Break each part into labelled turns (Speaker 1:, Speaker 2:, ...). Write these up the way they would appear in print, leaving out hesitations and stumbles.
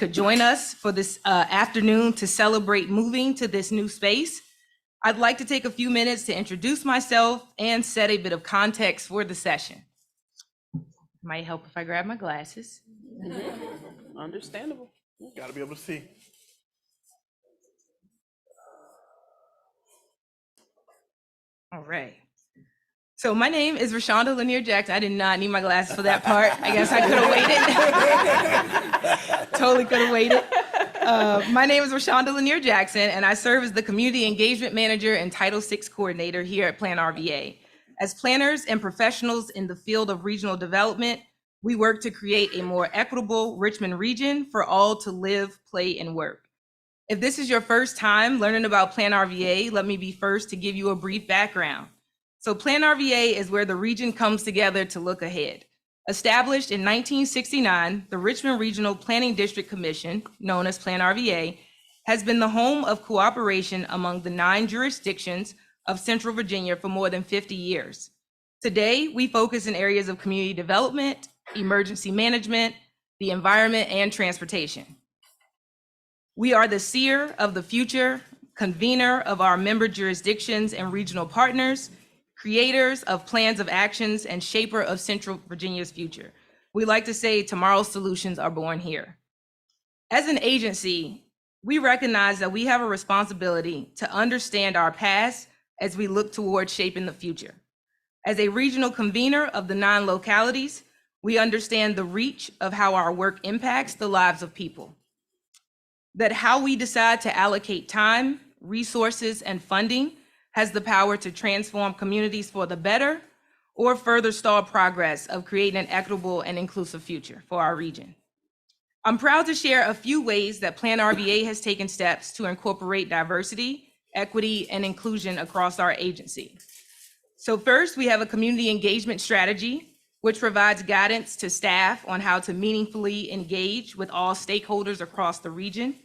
Speaker 1: could join us for this afternoon to celebrate moving to this new space. I'd like to take a few minutes to introduce myself and set a bit of context for the session. Might help if I grab my glasses.
Speaker 2: Understandable.
Speaker 3: Got to be able to see.
Speaker 1: All right. So my name is Rashonda Lanier Jackson. I did not need my glasses for that part. I guess I could have waited. Totally could have waited. My name is Rashonda Lanier Jackson, and I serve as the Community Engagement Manager and Title VI Coordinator here at Plan RVA. As planners and professionals in the field of regional development, we work to create a more equitable Richmond region for all to live, play, and work. If this is your first time learning about Plan RVA, let me be first to give you a brief background. So Plan RVA is where the region comes together to look ahead. Established in 1969, the Richmond Regional Planning District Commission, known as Plan RVA, has been the home of cooperation among the 9 jurisdictions of Central Virginia for more than 50 years. Today, we focus in areas of community development, emergency management, the environment, and transportation. We are the seer of the future, convener of our member jurisdictions and regional partners, creators of plans of actions, and shaper of Central Virginia's future. We like to say tomorrow's solutions are born here. As an agency, we recognize that we have a responsibility to understand our past as we look towards shaping the future. As a regional convener of the 9 localities, we understand the reach of how our work impacts the lives of people. That how we decide to allocate time, resources, and funding has the power to transform communities for the better or further stall progress of creating an equitable and inclusive future for our region. I'm proud to share a few ways that Plan RVA has taken steps to incorporate diversity, equity, and inclusion across our agency. So first, we have a community engagement strategy, which provides guidance to staff on how to meaningfully engage with all stakeholders across the region.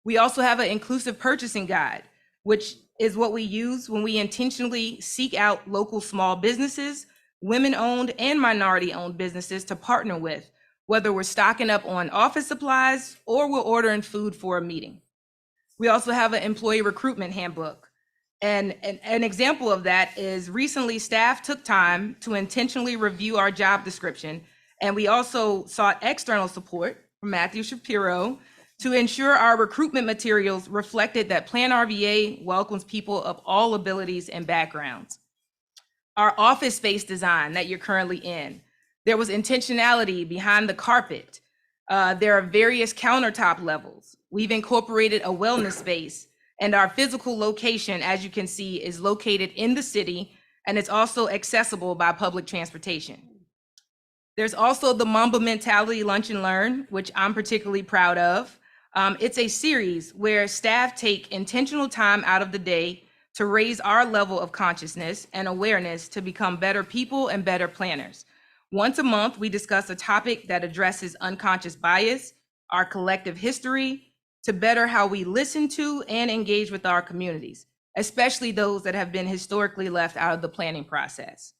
Speaker 1: We also have an inclusive purchasing guide, which is what we use when we intentionally seek out local small businesses, women-owned and minority-owned businesses to partner with, whether we're stocking up on office supplies or we're ordering food for a meeting. We also have an employee recruitment handbook. And an example of that is recently staff took time to intentionally review our job description. And we also sought external support from Matthew Shapiro to ensure our recruitment materials reflected that Plan RVA welcomes people of all abilities and backgrounds. Our office space design that you're currently in, there was intentionality behind the carpet. There are various countertop levels. We've incorporated a wellness space, and our physical location, as you can see, is located in the city, and it's also accessible by public transportation. There's also the Mamba Mentality Lunch and Learn, which I'm particularly proud of. It's a series where staff take intentional time out of the day to raise our level of consciousness and awareness to become better people and better planners. Once a month, we discuss a topic that addresses unconscious bias, our collective history, to better how we listen to and engage with our communities, especially those that have been historically left out of the planning process.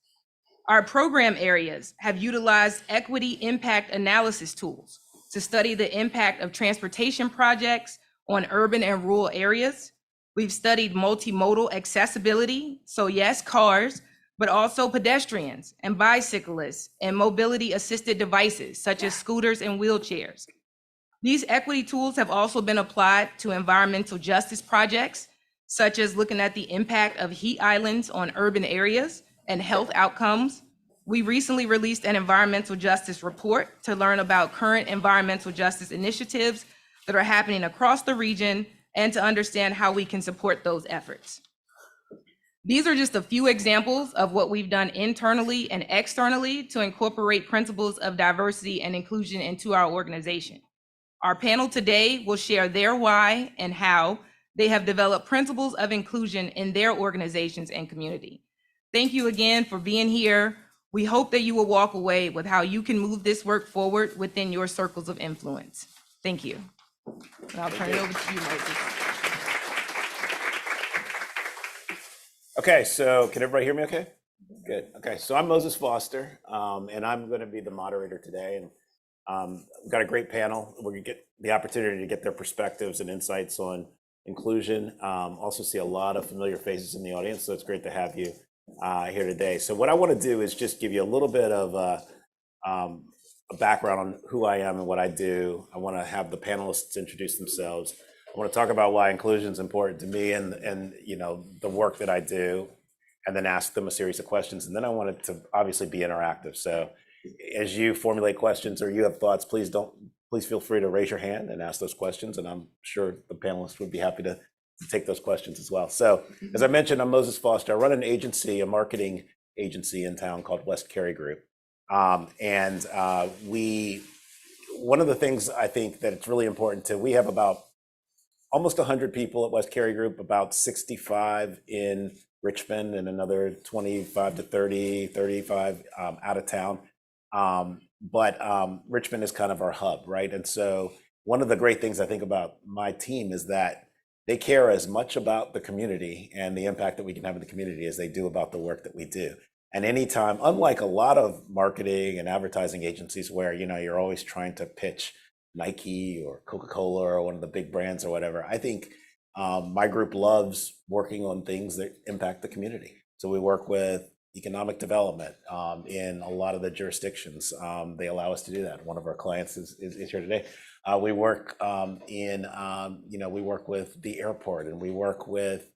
Speaker 1: Our program areas have utilized equity impact analysis tools to study the impact of transportation projects on urban and rural areas. We've studied multimodal accessibility, so yes, cars, but also pedestrians and bicyclists and mobility assisted devices such as scooters and wheelchairs. These equity tools have also been applied to environmental justice projects, such as looking at the impact of heat islands on urban areas and health outcomes. We recently released an environmental justice report to learn about current environmental justice initiatives that are happening across the region and to understand how we can support those efforts. These are just a few examples of what we've done internally and externally to incorporate principles of diversity and inclusion into our organization. Our panel today will share their why and how they have developed principles of inclusion in their organizations and community. Thank you again for being here. We hope that you will walk away with how you can move this work forward within your circles of influence. Thank you. And I'll turn it over to you, Moses.
Speaker 4: Okay, so can everybody hear me okay? Good. Okay, so I'm Moses Foster, and I'm going to be the moderator today. And
Speaker 2: We've got a great panel. We're going to get the opportunity to get their perspectives and insights on inclusion. Also see a lot of familiar faces in the audience, so it's great to have you here today. So what I want to do is just give you a little bit of a background on who I am and what I do. I want to have the panelists introduce themselves. I want to talk about why inclusion is important to me and you know, the work that I do, and then ask them a series of questions. And then I want it to obviously be interactive. So as you formulate questions or you have thoughts, please feel free to raise your hand and ask those questions. And I'm sure the panelists would be happy to take those questions as well. So as I mentioned, I'm Moses Foster. I run an agency, a marketing agency in town called West Cary Group. One of the things I think that it's really important to, we have about almost 100 people at West Cary Group, about 65 in Richmond and another 25 to 30, 35 out of town. Richmond is kind of our hub, right? And so one of the great things I think about my team is that they care as much about the community and the impact that we can have in the community as they do about the work that we do. And anytime, unlike a lot of marketing and advertising agencies where, you know, you're always trying to pitch Nike or Coca-Cola or one of the big brands or whatever, I think my group loves working on things that impact the community. So we work with economic development in a lot of the jurisdictions. They allow us to do that. One of our clients is here today. We work we work with the airport, and we work with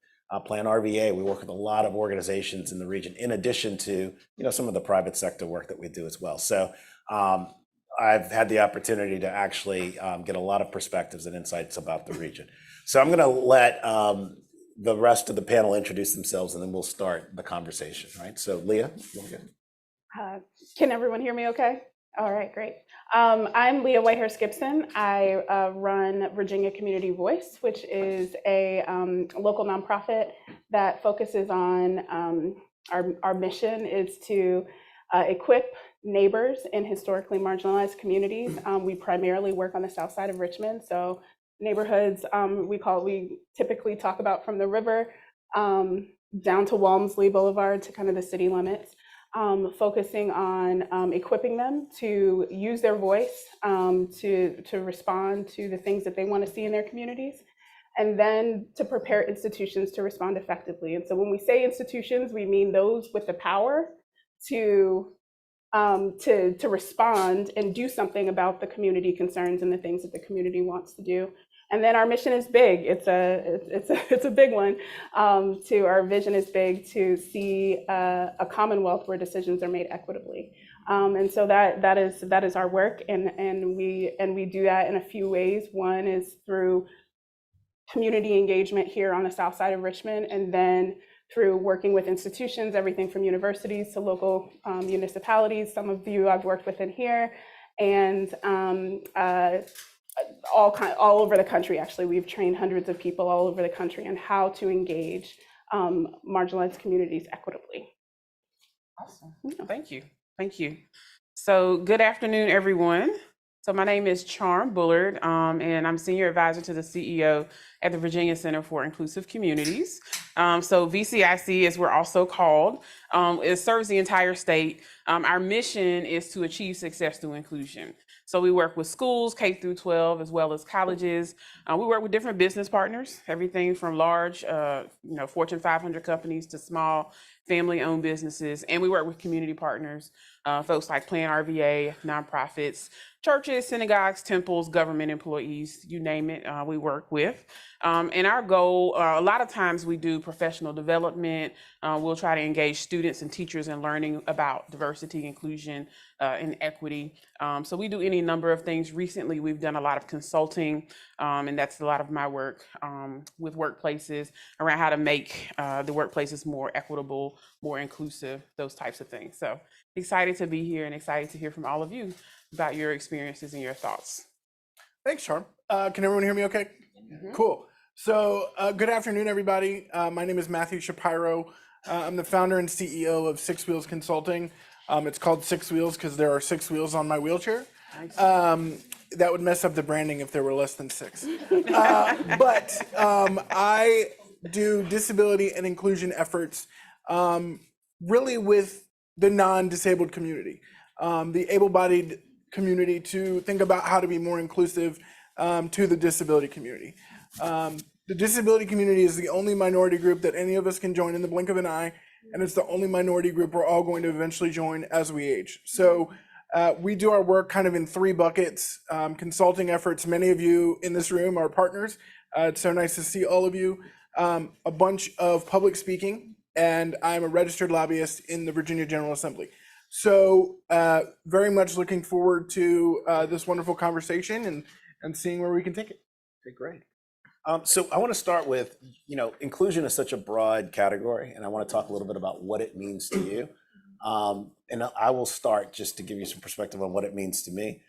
Speaker 2: Plan RVA. We work with a lot of organizations in the region, in addition to, you know, some of the private sector work that we do as well. So I've had the opportunity to actually get a lot of perspectives and insights about the region. So I'm going to let the rest of the panel introduce themselves, and then we'll start the conversation, right? So Leah, you want to go?
Speaker 3: Can everyone hear me okay? All right, great. I'm Leah Whitehurst Gibson. I run Virginia Community Voice, which is a local nonprofit that focuses on, our mission is to equip neighbors in historically marginalized communities. We primarily work on the south side of Richmond, so neighborhoods we typically talk about from the river down to Walmsley Boulevard to kind of the city limits. Focusing on equipping them to use their voice to respond to the things that they want to see in their communities, and then to prepare institutions to respond effectively. And so when we say institutions, we mean those with the power to respond and do something about the community concerns and the things that the community wants to do. And then our mission is big. It's a big one. Our vision is big, to see a commonwealth where decisions are made equitably. And so that is our work, and we do that in a few ways. One is through community engagement here on the south side of Richmond, and then through working with institutions, everything from universities to local municipalities. Some of you I've worked with in here, and all over the country. Actually, we've trained hundreds of people all over the country on how to engage marginalized communities equitably.
Speaker 4: Awesome. Thank you. So good afternoon, everyone. So my name is Charm Bullard, and I'm Senior Advisor to the CEO at the Virginia Center for Inclusive Communities. So VCIC, as we're also called, it serves the entire state. Our mission is to achieve success through inclusion. So we work with schools, K through 12, as well as colleges. We work with different business partners, everything from large, Fortune 500 companies to small family-owned businesses. And we work with community partners, folks like Plan RVA, nonprofits, churches, synagogues, temples, government employees, you name it, we work with. And our goal, a lot of times we do professional development. We'll try to engage students and teachers in learning about diversity, inclusion, and equity. So we do any number of things. Recently, we've done a lot of consulting, and that's a lot of my work with workplaces around how to make the workplaces more equitable, more inclusive, those types of things. So excited to be here and excited to hear from all of you about your experiences and your thoughts.
Speaker 5: Thanks, Charm. Can everyone hear me okay? Mm-hmm. Cool. So good afternoon, everybody. My name is Matthew Shapiro. I'm the founder and CEO of Six Wheels Consulting. It's called Six Wheels because there are 6 wheels on my wheelchair. Nice. That would mess up the branding if there were less than 6. But I do disability and inclusion efforts really with the non-disabled community. The able-bodied community to think about how to be more inclusive to the disability community. The disability community is the only minority group that any of us can join in the blink of an eye, and it's the only minority group we're all going to eventually join as we age. So we do our work kind of in three buckets. Consulting efforts, many of you in this room are partners. It's so nice to see all of you. A bunch of public speaking, and I'm a registered lobbyist in the Virginia General Assembly. So very much looking forward to this wonderful conversation and seeing where we can take it.
Speaker 2: Okay, great. So I want to start with, inclusion is such a broad category, and I want to talk a little bit about what it means to you. And I will start just to give you some perspective on what it means to me.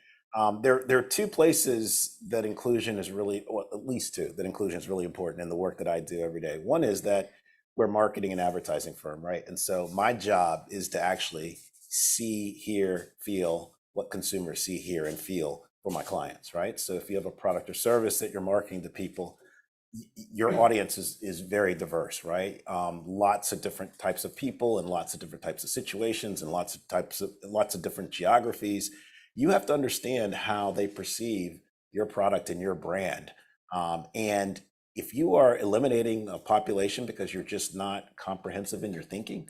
Speaker 2: There are two places that inclusion is really, or at least two, that inclusion is really important in the work that I do every day. One is that we're a marketing and advertising firm, right? And so my job is to actually see, hear, feel what consumers see, hear, and feel for my clients, right? So if you have a product or service that you're marketing to people, your audience is very diverse, right? Lots of different types of people and lots of different types of situations and lots of different geographies. You have to understand how they perceive your product and your brand. And if you are eliminating a population because you're just not comprehensive in your thinking,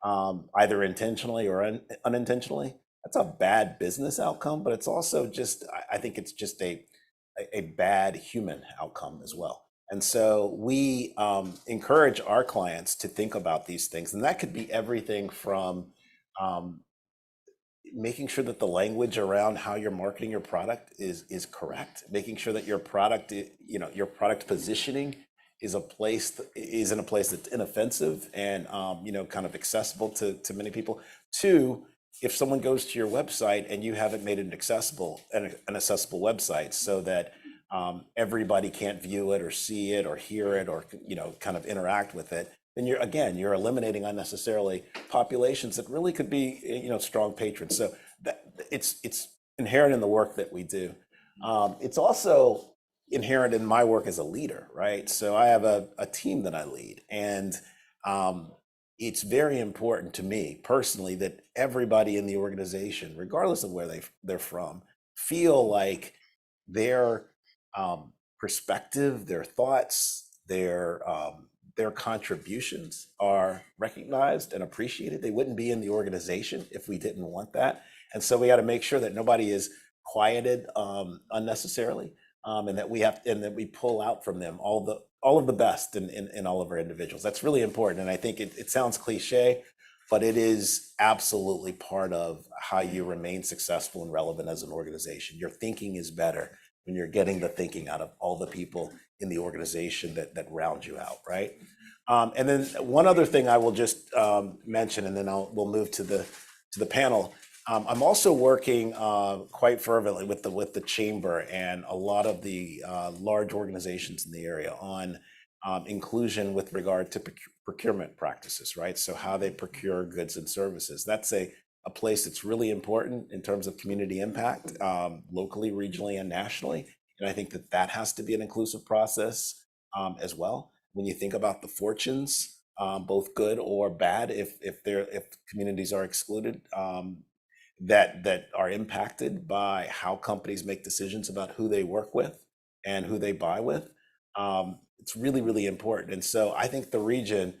Speaker 2: either intentionally or unintentionally, that's a bad business outcome, but it's also just, I think it's just a bad human outcome as well. And so we encourage our clients to think about these things. And that could be everything from making sure that the language around how you're marketing your product is correct, making sure that your product, your product positioning is in a place that's inoffensive and kind of accessible to many people. Two, if someone goes to your website and you haven't made it an accessible website so that everybody can't view it or see it or hear it or kind of interact with it, then you're eliminating unnecessarily populations that really could be strong patrons. So that it's inherent in the work that we do. It's also inherent in my work as a leader, right? So I have a team that I lead, and it's very important to me personally that everybody in the organization, regardless of where they're from, feel like their perspective, their thoughts, their contributions are recognized and appreciated. They wouldn't be in the organization if we didn't want that. And so we got to make sure that nobody is quieted unnecessarily, and that we pull out from them all of the best in all of our individuals. That's really important. And I think it sounds cliche, but it is absolutely part of how you remain successful and relevant as an organization. Your thinking is better when you're getting the thinking out of all the people in the organization that round you out, right? And then one other thing I will just mention, and then we'll move to the panel. I'm also working quite fervently with the chamber and a lot of the large organizations in the area on inclusion with regard to procurement practices, right? So how they procure goods and services. That's a place that's really important in terms of community impact, locally, regionally, and nationally. And I think that has to be an inclusive process as well. When you think about the fortunes, both good or bad, if communities are excluded, that are impacted by how companies make decisions about who they work with and who they buy with, it's really, really important. And so I think the region,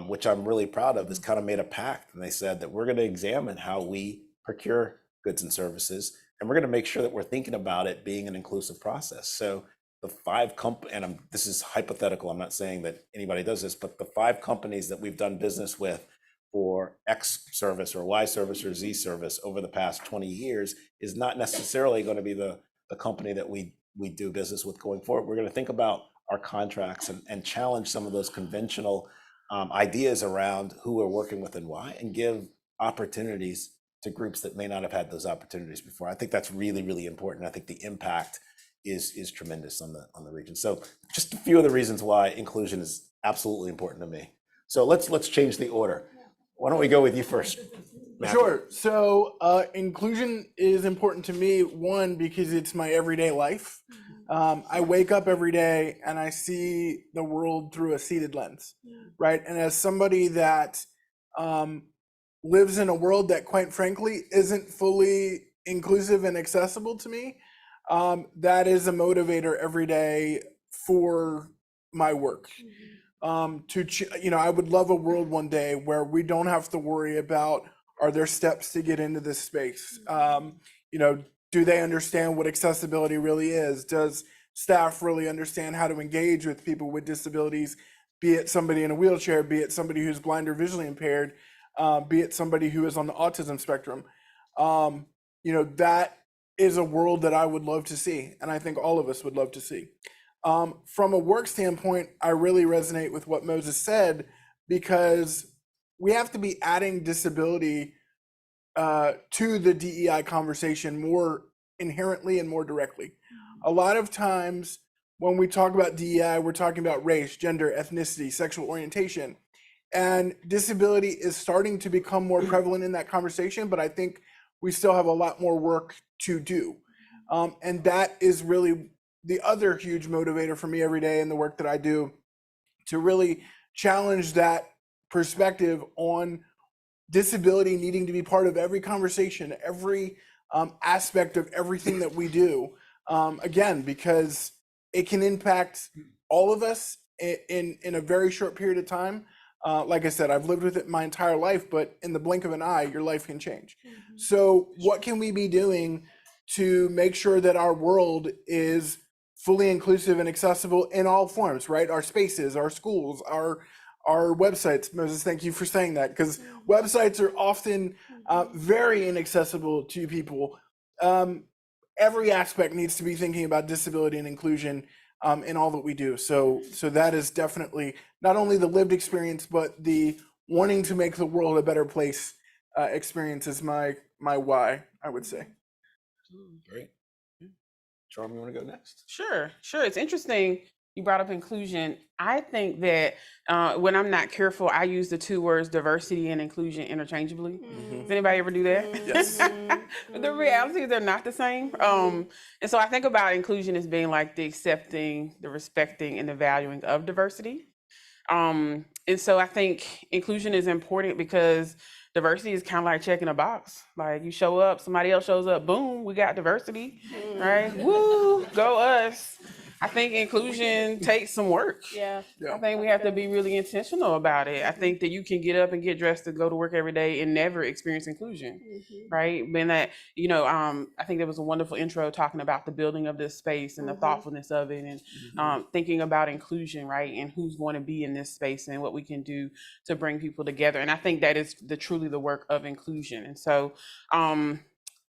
Speaker 2: which I'm really proud of, has kind of made a pact, and they said that we're going to examine how we procure goods and services, and we're going to make sure that we're thinking about it being an inclusive process. So the 5 companies, and this is hypothetical, I'm not saying that anybody does this, but the 5 companies that we've done business with for X service or Y service or Z service over the past 20 years is not necessarily going to be the company that we do business with going forward. We're going to think about our contracts and challenge some of those conventional ideas around who we're working with and why, and give opportunities to groups that may not have had those opportunities before. I think that's really, really important. I think the impact is tremendous on the region. So just a few of the reasons why inclusion is absolutely important to me. So let's change the order. Why don't we go with you first, Matthew?
Speaker 5: Sure. So inclusion is important to me, one, because it's my everyday life. I wake up every day and I see the world through a seated lens, right? And as somebody that lives in a world that, quite frankly, isn't fully inclusive and accessible to me, that is a motivator every day for my work. I would love a world one day where we don't have to worry about, are there steps to get into this space? Do they understand what accessibility really is? Does staff really understand how to engage with people with disabilities, be it somebody in a wheelchair, be it somebody who's blind or visually impaired, be it somebody who is on the autism spectrum? That is a world that I would love to see, and I think all of us would love to see. From a work standpoint, I really resonate with what Moses said, because we have to be adding disability to the DEI conversation more inherently and more directly. A lot of times when we talk about DEI, we're talking about race, gender, ethnicity, sexual orientation, and disability is starting to become more prevalent in that conversation, but I think we still have a lot more work to do. And that is really the other huge motivator for me every day in the work that I do, to really challenge that perspective on disability needing to be part of every conversation, every aspect of everything that we do. Again, because it can impact all of us in a very short period of time. Like I said, I've lived with it my entire life, but in the blink of an eye, your life can change. So what can we be doing to make sure that our world is fully inclusive and accessible in all forms, right? Our spaces, our schools, our websites. Moses, thank you for saying that, because websites are often very inaccessible to people. Every aspect needs to be thinking about disability and inclusion in all that we do. So that is definitely not only the lived experience, but the wanting to make the world a better place experience is my why, I would say.
Speaker 2: Great. Charm, you want to go next?
Speaker 4: Sure. It's interesting you brought up inclusion. I think that when I'm not careful, I use the two words diversity and inclusion interchangeably. Does anybody ever do that?
Speaker 5: Yes.
Speaker 4: The reality is they're not the same. And so I think about inclusion as being like the accepting, the respecting, and the valuing of diversity. And so I think inclusion is important because diversity is kind of like checking a box. Like you show up, somebody else shows up, boom, we got diversity, right? Woo, go us. I think inclusion takes some work.
Speaker 3: Yeah.
Speaker 4: I think we have to be really intentional about it. I think that you can get up and get dressed to go to work every day and never experience inclusion, right? When that, I think there was a wonderful intro talking about the building of this space and the thoughtfulness of it, and thinking about inclusion, right? And who's going to be in this space and what we can do to bring people together. And I think that is truly the work of inclusion. And so,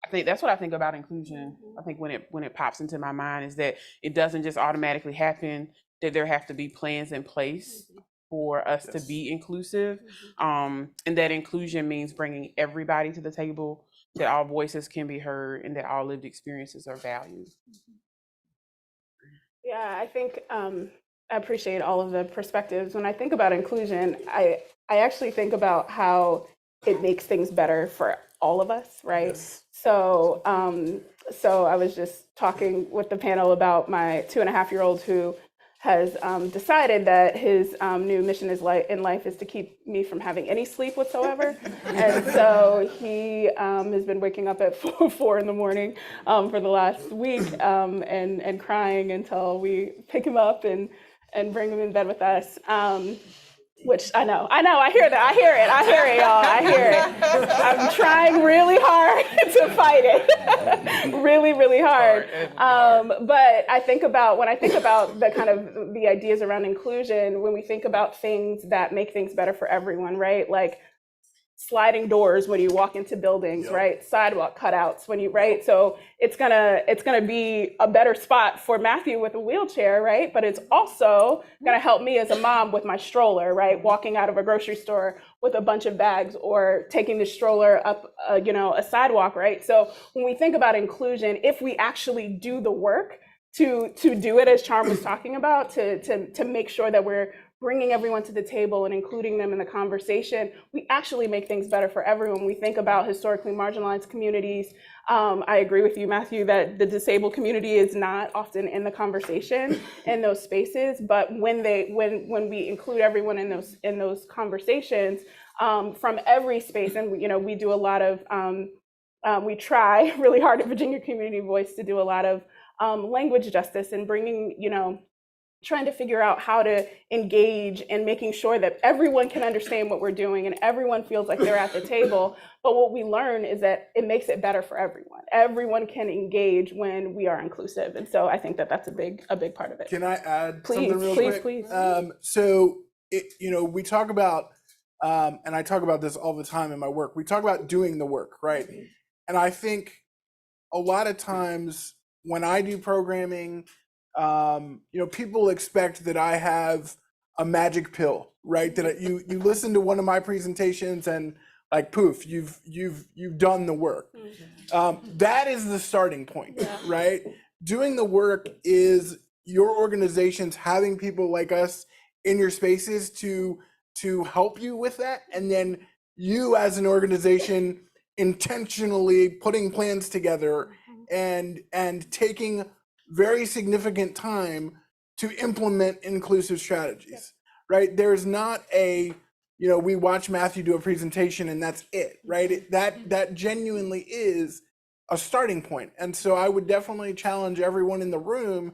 Speaker 4: I think that's what I think about inclusion. I think when it pops into my mind is that it doesn't just automatically happen, that there have to be plans in place for us to be inclusive. And that inclusion means bringing everybody to the table, that all voices can be heard, and that all lived experiences are valued.
Speaker 3: Yeah, I think I appreciate all of the perspectives. When I think about inclusion, I actually think about how it makes things better for all of us, right?
Speaker 5: Yes.
Speaker 3: So I was just talking with the panel about my 2.5-year-old who has decided that his new mission in life is to keep me from having any sleep whatsoever. And so he has been waking up at 4 in the morning for the last week and crying until we pick him up and bring him in bed with us. Which I know, I hear that, I hear it, y'all, I hear it. I'm trying really hard to fight it, really, really hard. But when I think about the kind of the ideas around inclusion, when we think about things that make things better for everyone, right? Like sliding doors when you walk into buildings, right? Sidewalk cutouts when you, right? So it's gonna be a better spot for Matthew with a wheelchair, right? But it's also gonna help me as a mom with my stroller, right? Walking out of a grocery store with a bunch of bags, or taking the stroller up, a sidewalk, right? So when we think about inclusion, if we actually do the work to do it, as Charm was talking about, to make sure that we're bringing everyone to the table and including them in the conversation, we actually make things better for everyone. We think about historically marginalized communities. I agree with you, Matthew, that the disabled community is not often in the conversation in those spaces, but when we include everyone in those conversations from every space, and we do a lot of We try really hard at Virginia Community Voice to do a lot of language justice and bringing, trying to figure out how to engage and making sure that everyone can understand what we're doing and everyone feels like they're at the table. But what we learn is that it makes it better for everyone. Everyone can engage when we are inclusive. And so I think that that's a big part of it.
Speaker 5: Can I add
Speaker 3: Please,
Speaker 5: something real
Speaker 3: please,
Speaker 5: quick?
Speaker 3: please.
Speaker 5: So, we talk about, and I talk about this all the time in my work, we talk about doing the work, right? And I think a lot of times when I do programming, people expect that I have a magic pill, right? That you listen to one of my presentations and like poof, you've done the work. That is the starting point, right? Doing the work is your organizations having people like us in your spaces to help you with that, and then you as an organization intentionally putting plans together and taking very significant time to implement inclusive strategies, right? There's not a, we watch Matthew do a presentation and that's it, right? That genuinely is a starting point. And so I would definitely challenge everyone in the room,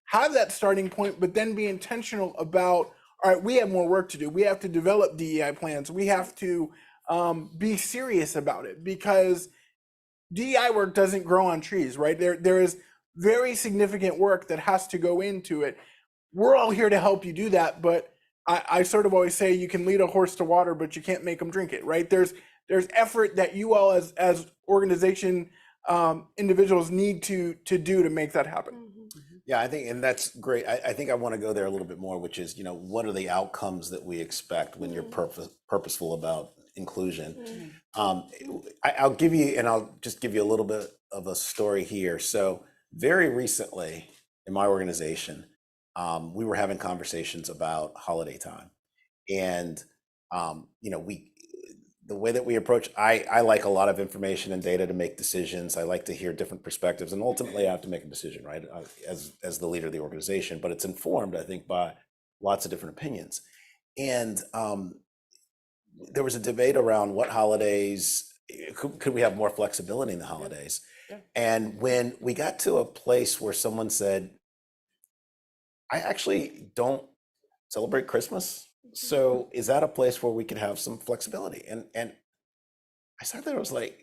Speaker 5: have that starting point, but then be intentional about, all right, we have more work to do. We have to develop DEI plans. We have to be serious about it, because DEI work doesn't grow on trees, right? There is very significant work that has to go into it. We're all here to help you do that, but I sort of always say you can lead a horse to water, but you can't make them drink it, right? There's effort that you all as organization individuals need to do to make that happen.
Speaker 2: Yeah, I think, and that's great. I think I want to go there a little bit more, which is, what are the outcomes that we expect when you're purposeful about inclusion? I'll give you, and I'll just give you a little bit of a story here. So very recently in my organization, we were having conversations about holiday time, and the way that we approach, I like a lot of information and data to make decisions. I like to hear different perspectives, and ultimately I have to make a decision, right, as the leader of the organization. But it's informed, I think, by lots of different opinions. And there was a debate around what holidays, could we have more flexibility in the holidays?
Speaker 4: Yeah.
Speaker 2: And when we got to a place where someone said, I actually don't celebrate Christmas, so is that a place where we could have some flexibility? And I sat there, I was like,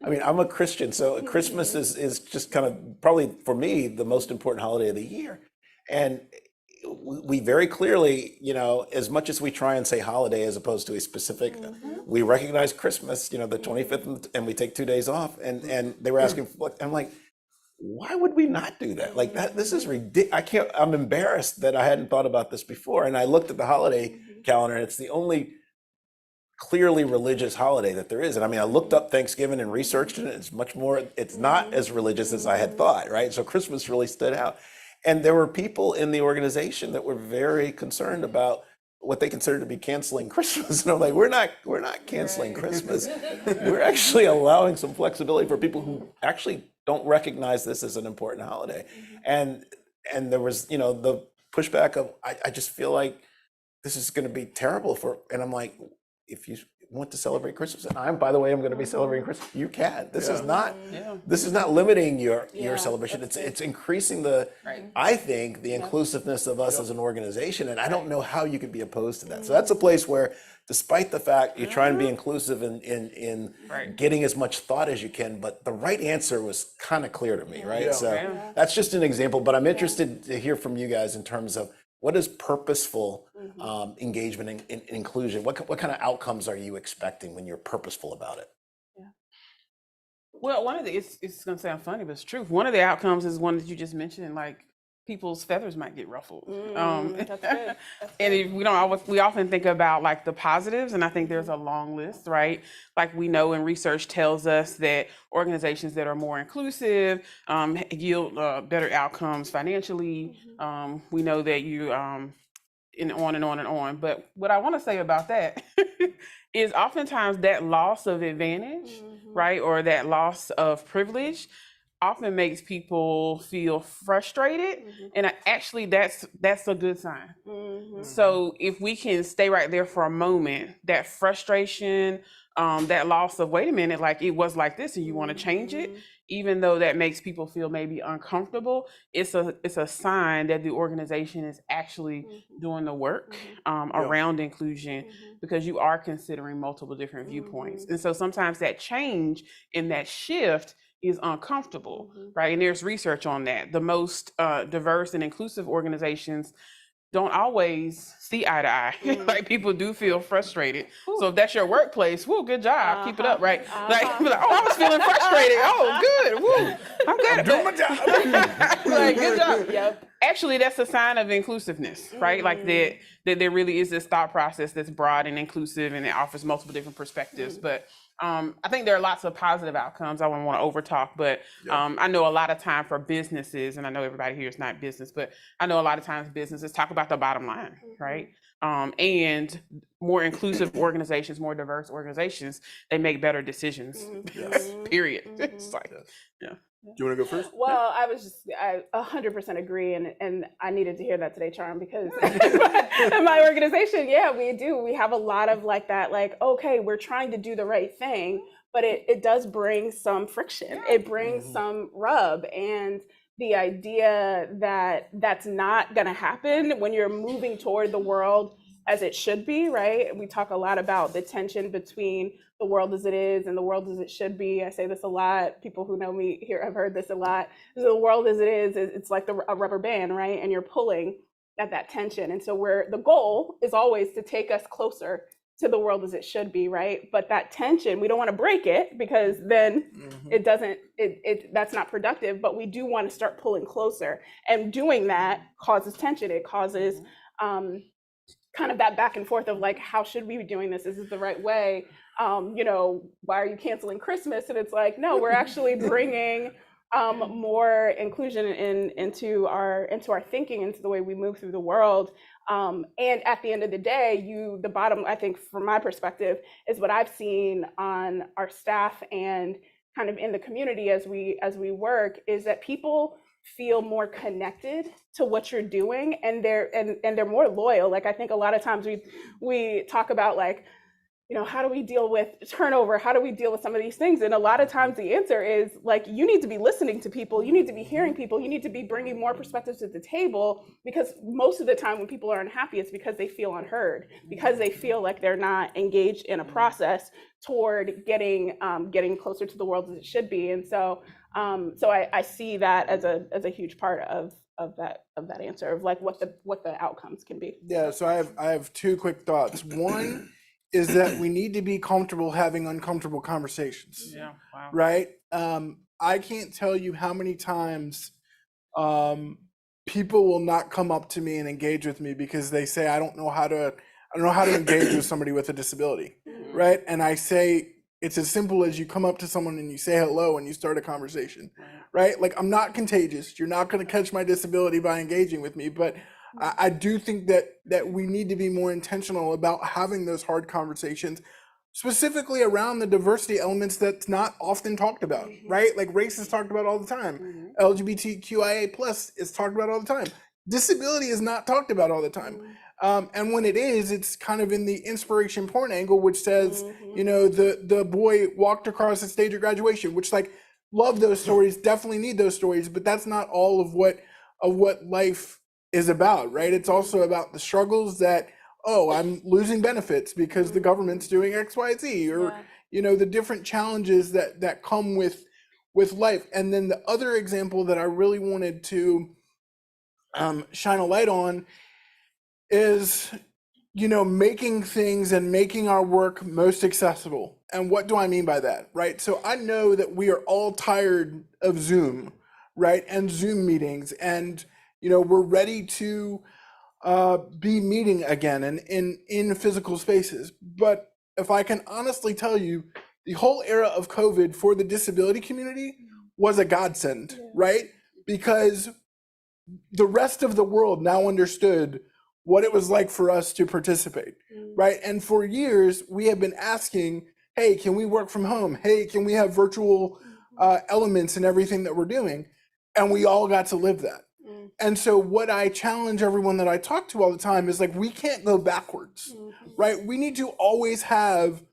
Speaker 2: I mean, I'm a Christian, so Christmas is just kind of probably for me the most important holiday of the year. And we very clearly, as much as we try and say holiday as opposed to a specific, we recognize Christmas, the 25th, and we take 2 days off. And they were asking, I'm like, why would we not do that? Like that, this is ridiculous. I'm embarrassed that I hadn't thought about this before. And I looked at the holiday calendar, and it's the only clearly religious holiday that there is. And I mean, I looked up Thanksgiving and researched it. It's not as religious as I had thought, right? So Christmas really stood out. And there were people in the organization that were very concerned about what they considered to be canceling Christmas. And I'm like, we're not canceling Christmas. We're actually allowing some flexibility for people who actually don't recognize this as an important holiday. And there was, the pushback of, I just feel like this is going to be terrible and I'm like, if you want to celebrate Christmas, and by the way, I'm going to be celebrating Christmas, you can. This is not limiting your celebration. It's increasing I think, the inclusiveness of us as an organization. And I don't know how you could be opposed to that. So that's a place where, despite the fact you try and be inclusive in getting as much thought as you can, but the right answer was kind of clear to me, right?
Speaker 5: Yeah.
Speaker 2: So that's just an example, but I'm interested to hear from you guys in terms of what is purposeful engagement and inclusion? What kind of outcomes are you expecting when you're purposeful about it?
Speaker 4: Well, it's going to sound funny, but it's true. One of the outcomes is one that you just mentioned, like people's feathers might get ruffled.
Speaker 3: That's good.
Speaker 4: And we often think about like the positives, and I think there's a long list, right? Like we know, and research tells us that organizations that are more inclusive yield better outcomes financially. We know that and on and on and on. But what I want to say about that is oftentimes that loss of advantage, right, or that loss of privilege often makes people feel frustrated, and actually that's a good sign. So if we can stay right there for a moment, that frustration that loss of, wait a minute, like it was like this and you want to change it, even though that makes people feel maybe uncomfortable, it's a sign that the organization is actually doing the work around inclusion, because you are considering multiple different viewpoints. And so sometimes that change and that shift is uncomfortable, right? And there's research on that. The most diverse and inclusive organizations don't always see eye to eye. Like people do feel frustrated. So if that's your workplace, woo, good job, keep it up, right? Like, be like, oh, I was feeling frustrated. Oh, good, woo, I'm good.
Speaker 5: Doing my job.
Speaker 4: Like, good job. Yep. Actually, that's a sign of inclusiveness, right? Like that there really is this thought process that's broad and inclusive, and it offers multiple different perspectives. But I think there are lots of positive outcomes. I don't want to over talk, but I know a lot of time for businesses, and I know everybody here is not business, but I know a lot of times businesses talk about the bottom line, right? And more inclusive organizations, more diverse organizations, they make better decisions. Period. It's like, yeah.
Speaker 5: Do you want to go first?
Speaker 3: Well, I 100% agree, and I needed to hear that today, Charm, because in my organization, yeah, we do. We have a lot of like that, like, okay, we're trying to do the right thing, but it does bring some friction. It brings some rub, and the idea that that's not going to happen when you're moving toward the world as it should be, right? We talk a lot about the tension between the world as it is and the world as it should be. I say this a lot. People who know me here have heard this a lot. So the world as it is, it's like a rubber band, right? And you're pulling at that tension. And so the goal is always to take us closer to the world as it should be, right? But that tension, we don't want to break it, because then it doesn't, that's not productive, but we do want to start pulling closer. And doing that causes tension. It causes kind of that back and forth of like, how should we be doing this? Is this the right way? You know, why are you canceling Christmas? And it's like, no, we're actually bringing more inclusion into our thinking, into the way we move through the world. And at the end of the day, the bottom, I think from my perspective, is what I've seen on our staff and kind of in the community as we work, is that people feel more connected to what you're doing, and they're more loyal. Like, I think a lot of times we talk about, like, you know, how do we deal with turnover? How do we deal with some of these things? And a lot of times the answer is like, you need to be listening to people. You need to be hearing people. You need to be bringing more perspectives to the table, because most of the time when people are unhappy, it's because they feel unheard, because they feel like they're not engaged in a process toward getting closer to the world as it should be. And so I see that as a huge part of that answer, of like what the outcomes can be.
Speaker 5: Yeah, so I have two quick thoughts. One is that we need to be comfortable having uncomfortable conversations.
Speaker 4: Yeah. Wow.
Speaker 5: Right? I can't tell you how many times people will not come up to me and engage with me because they say, I don't know how to engage with somebody with a disability. Right? And I say, it's as simple as you come up to someone and you say hello and you start a conversation. Right? Like, I'm not contagious. You're not going to catch my disability by engaging with me, but I do think that we need to be more intentional about having those hard conversations, specifically around the diversity elements that's not often talked about, right? Like, race is talked about all the time. LGBTQIA+ is talked about all the time. Disability is not talked about all the time. And when it is, it's kind of in the inspiration porn angle, which says, you know, the boy walked across the stage at graduation, which, like, love those stories, definitely need those stories, but that's not all of what life is about, right? It's also about the struggles that, oh, I'm losing benefits because the government's doing X, Y, Z, or you know, the different challenges that come with life. And then the other example that I really wanted to shine a light on is, you know, making things and making our work most accessible. And what do I mean by that, right? So I know that we are all tired of Zoom, right? And Zoom meetings, and you know, we're ready to be meeting again and in physical spaces. But if I can honestly tell you, the whole era of COVID for the disability community was a godsend, right? Because the rest of the world now understood what it was like for us to participate, right? And for years, we have been asking, hey, can we work from home? Hey, can we have virtual elements in everything that we're doing? And we all got to live that. And so what I challenge everyone that I talk to all the time is, like, we can't go backwards, right? We need to always have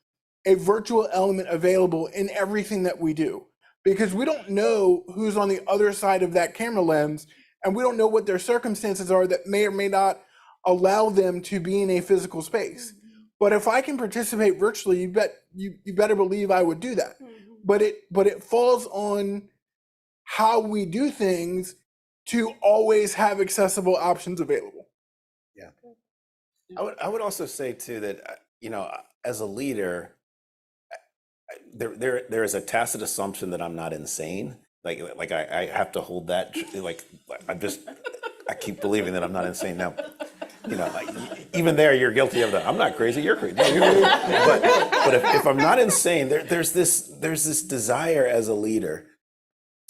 Speaker 5: a virtual element available in everything that we do, because we don't know who's on the other side of that camera lens, and we don't know what their circumstances are that may or may not allow them to be in a physical space. But if I can participate virtually, you better believe I would do that. But it falls on how we do things to always have accessible options available.
Speaker 2: I would also say too that, as a leader, there is a tacit assumption that I'm not insane. Like I have to hold that, I keep believing that I'm not insane now. Like even there, you're guilty of that. I'm not crazy. You're crazy. No, you're crazy. But if I'm not insane, there's this desire as a leader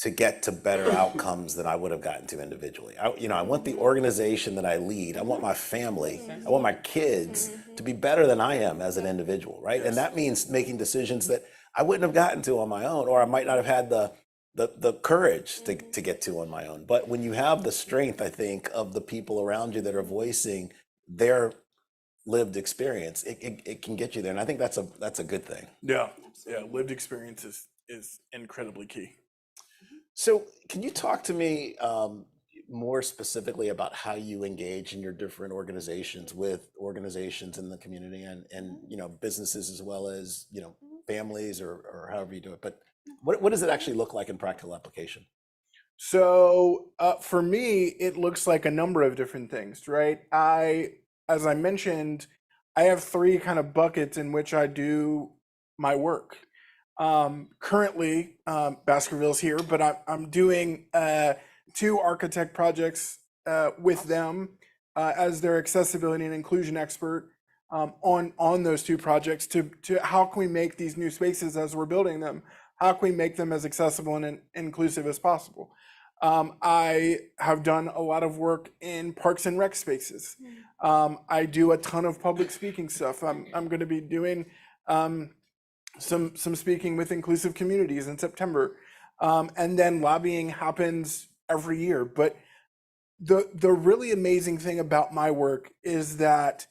Speaker 2: to get to better outcomes than I would have gotten to individually. I want the organization that I lead. I want my family. I want my kids to be better than I am as an individual, right? And that means making decisions that I wouldn't have gotten to on my own, or I might not have had the courage to get to on my own. But when you have the strength, I think, of the people around you that are voicing their lived experience, it can get you there. And I think that's a good thing.
Speaker 5: Yeah. Lived experience is incredibly key.
Speaker 2: So can you talk to me more specifically about how you engage in your different organizations with organizations in the community and businesses as well as families or however you do it? But what does it actually look like in practical application?
Speaker 5: So for me, it looks like a number of different things, right? As I mentioned, I have 3 kind of buckets in which I do my work. Currently, Baskerville's here, but I'm doing 2 architect projects with them as their accessibility and inclusion expert on those 2 projects to how can we make these new spaces as we're building them, how can we make them as accessible and inclusive as possible. I have done a lot of work in parks and rec spaces. I do a ton of public speaking stuff. I'm going to be doing some speaking with inclusive communities in September, and then lobbying happens every year. But the really amazing thing about my work is that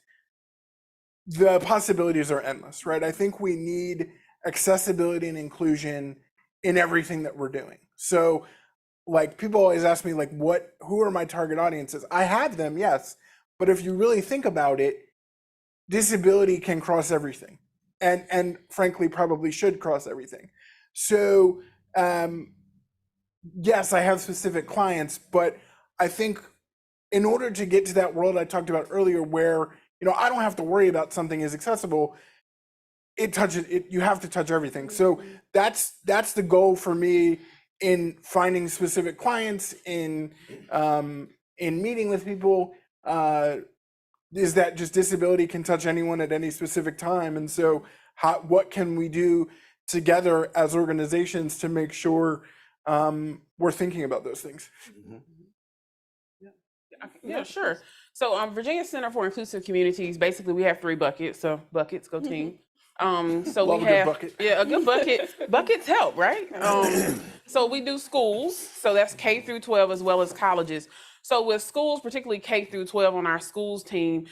Speaker 5: the possibilities are endless, right? I think we need accessibility and inclusion in everything that we're doing. So like people always ask me like, who are my target audiences? I have them, yes. But if you really think about it, disability can cross everything. And frankly, probably should cross everything. So yes, I have specific clients, but I think in order to get to that world I talked about earlier where, I don't have to worry about something is accessible, you have to touch everything. So that's the goal for me in finding specific clients, in meeting with people, is that just disability can touch anyone at any specific time. And so what can we do together as organizations to make sure we're thinking about those things?
Speaker 4: Yeah, sure. So Virginia Center for Inclusive Communities, basically we have 3 buckets. So buckets, go team. So
Speaker 5: Love
Speaker 4: we
Speaker 5: a good
Speaker 4: have
Speaker 5: bucket.
Speaker 4: a good bucket. Buckets help, right? So we do schools. So that's K through 12 as well as colleges. So with schools, particularly K through 12 on our schools team,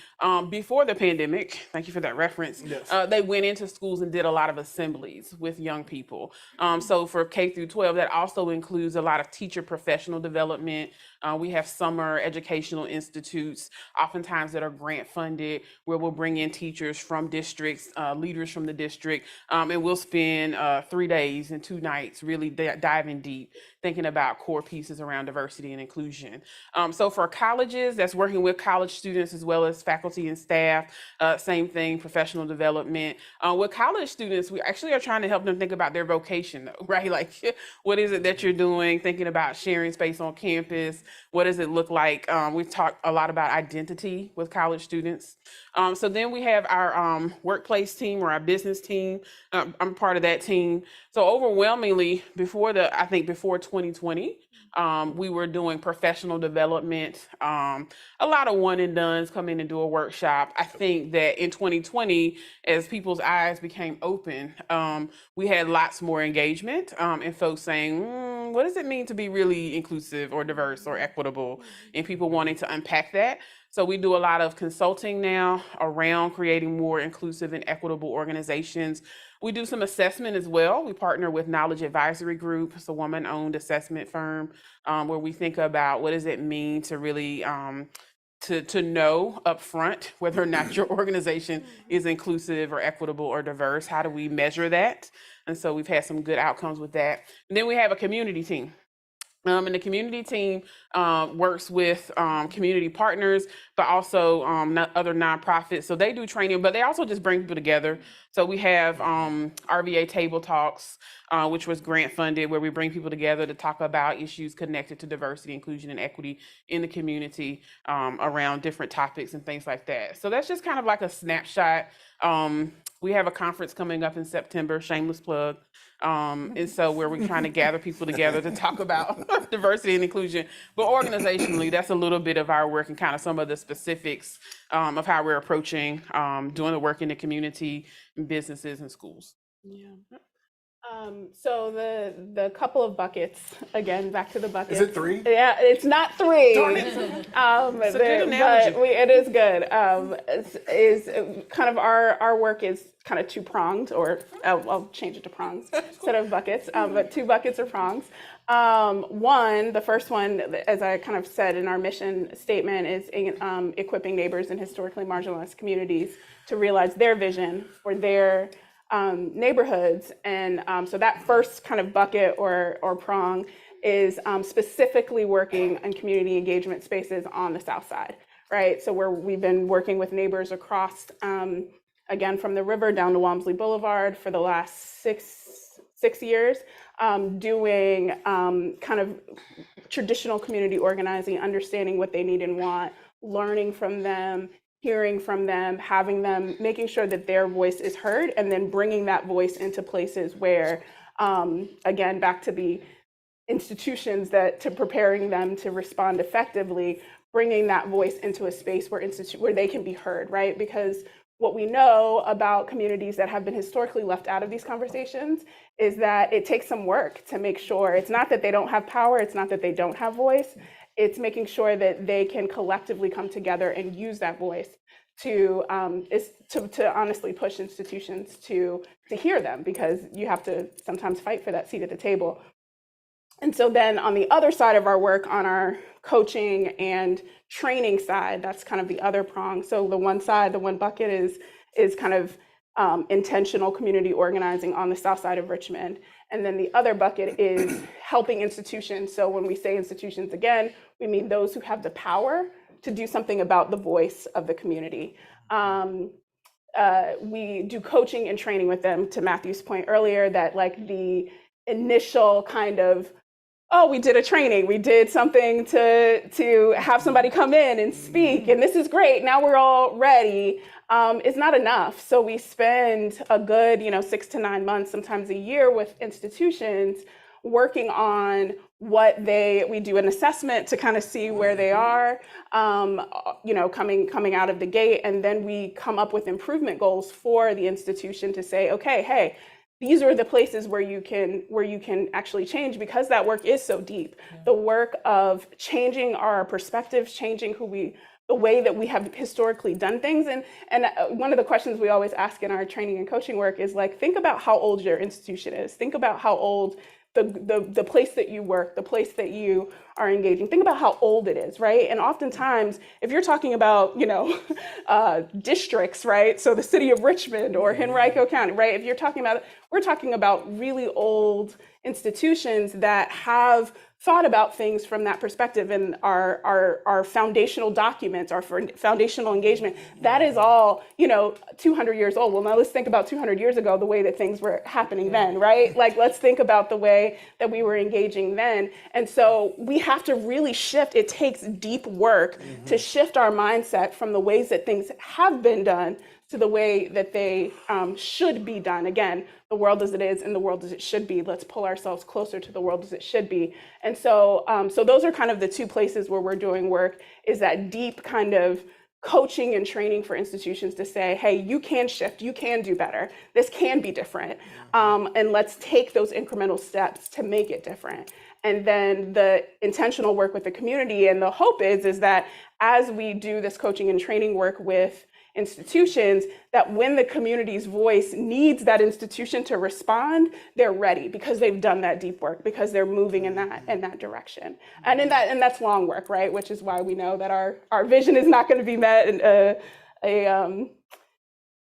Speaker 4: before the pandemic, thank you for that reference,
Speaker 5: Yes.
Speaker 4: they went into schools and did a lot of assemblies with young people. So for K through 12, that also includes a lot of teacher professional development. We have summer educational institutes, oftentimes that are grant funded, where we'll bring in teachers from districts, leaders from the district, and we'll spend 3 days and 2 nights really diving deep, thinking about core pieces around diversity and inclusion. So for colleges, that's working with college students as well as faculty and staff, same thing, professional development. With college students, we actually are trying to help them think about their vocation, though, right? Like, what is it that you're doing? Thinking about sharing space on campus. What does it look like? We've talked a lot about identity with college students. So then we have our workplace team or our business team. I'm part of that team. So overwhelmingly, before 2020, we were doing professional development, a lot of one and dones, come in and do a workshop. I think that in 2020, as people's eyes became open, we had lots more engagement and folks saying, what does it mean to be really inclusive or diverse or equitable, and people wanting to unpack that. So we do a lot of consulting now around creating more inclusive and equitable organizations. We do some assessment as well. We partner with Knowledge Advisory Group. It's a woman-owned assessment firm where we think about what does it mean to really to know upfront whether or not your organization is inclusive or equitable or diverse. How do we measure that? And so we've had some good outcomes with that. And then we have a community team. And the community team works with community partners, but also other nonprofits. So they do training, but they also just bring people together. So we have RVA Table Talks, which was grant funded, where we bring people together to talk about issues connected to diversity, inclusion, and equity in the community around different topics and things like that. So that's just kind of like a snapshot. We have a conference coming up in September, shameless plug. And so where we're trying to gather people together to talk about diversity and inclusion. But organizationally, that's a little bit of our work and kind of some of the specifics of how we're approaching doing the work in the community, and businesses, and schools.
Speaker 3: Yeah. So the couple of buckets, again, back to the buckets.
Speaker 5: Is it 3?
Speaker 3: Yeah, it's not 3.
Speaker 5: Darn it.
Speaker 4: It's a good analogy.
Speaker 3: But it is good. Is kind of our work is kind of 2-pronged, or I'll change it to prongs instead of buckets, but 2 buckets or prongs. The first one, as I kind of said in our mission statement, is equipping neighbors in historically marginalized communities to realize their vision for their neighborhoods. And so that first kind of bucket or prong is specifically working on community engagement spaces on the South Side, right? So where we've been working with neighbors across, again, from the river down to Walmsley Boulevard for the last six years, doing kind of traditional community organizing, understanding what they need and want, learning from them, hearing from them, having them, making sure that their voice is heard, and then bringing that voice into places where, again, back to the institutions to preparing them to respond effectively, bringing that voice into a space where they can be heard, right? Because what we know about communities that have been historically left out of these conversations is that it takes some work to make sure it's not that they don't have power, it's not that they don't have voice, it's making sure that they can collectively come together and use that voice to honestly push institutions to hear them, because you have to sometimes fight for that seat at the table. And so then on the other side of our work, on our coaching and training side, that's kind of the other prong. So the one side, the one bucket is kind of intentional community organizing on the South Side of Richmond. And then the other bucket is helping institutions. So when we say institutions, again, we mean those who have the power to do something about the voice of the community. We do coaching and training with them, to Matthew's point earlier, that like the initial kind of, oh, we did a training, we did something to have somebody come in and speak, and this is great, now we're all ready, is not enough. So we spend a good 6 to 9 months, sometimes a year, with institutions working on we do an assessment to kind of see where they are, coming out of the gate, and then we come up with improvement goals for the institution to say, okay, hey, these are the places where you can actually change, because that work is so deep. Yeah. The work of changing our perspectives, changing the way that we have historically done things. And one of the questions we always ask in our training and coaching work is like, think about how old your institution is. Think about how old the place that you work, the place that you are engaging. Think about how old it is, right? And oftentimes, if you're talking about, districts, right? So the city of Richmond or Henrico County, right? If we're talking about really old institutions that have thought about things from that perspective, and our foundational documents, our foundational engagement, that is all, 200 years old. Well, now let's think about 200 years ago, the way that things were happening then, right? Like, let's think about the way that we were engaging then. And so we have to really shift. It takes deep work to shift our mindset from the ways that things have been done to the way that they should be done. Again, the world as it is and the world as it should be. Let's pull ourselves closer to the world as it should be. And so those are kind of the 2 places where we're doing work, is that deep kind of coaching and training for institutions to say, hey, you can shift, you can do better, this can be different, and let's take those incremental steps to make it different. and then the intentional work with the community. And the hope is that as we do this coaching and training work with institutions, that when the community's voice needs that institution to respond, they're ready because they've done that deep work, because they're moving in that direction. And that's long work, right? Which is why we know that our vision is not going to be met in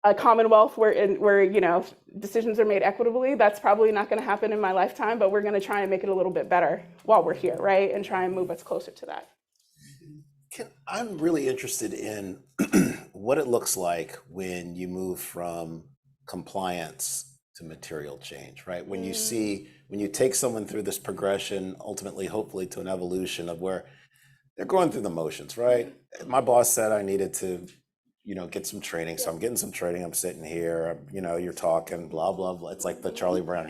Speaker 3: a commonwealth where you know, decisions are made equitably. That's probably not going to happen in my lifetime, but we're going to try and make it a little bit better while we're here, right? And try and move us closer to that.
Speaker 2: I'm really interested in what it looks like when you move from compliance to material change, right? When you take someone through this progression, ultimately, hopefully to an evolution of where they're going through the motions, right? My boss said I needed to, you know, get some training. So I'm getting some training. I'm sitting here, you know, you're talking, blah, blah, blah. It's like the Charlie Brown,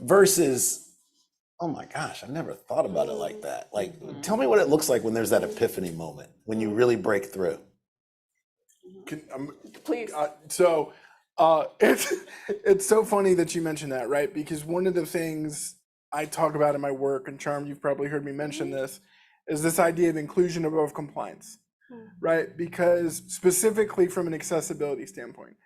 Speaker 2: versus, oh my gosh, I never thought about it like that. Like, tell me what it looks like when there's that epiphany moment, when you really break through.
Speaker 3: Please.
Speaker 5: It's so funny that you mentioned that, right? Because one of the things I talk about in my work, and Charm, you've probably heard me mention this, is this idea of inclusion above compliance, right? Because specifically from an accessibility standpoint,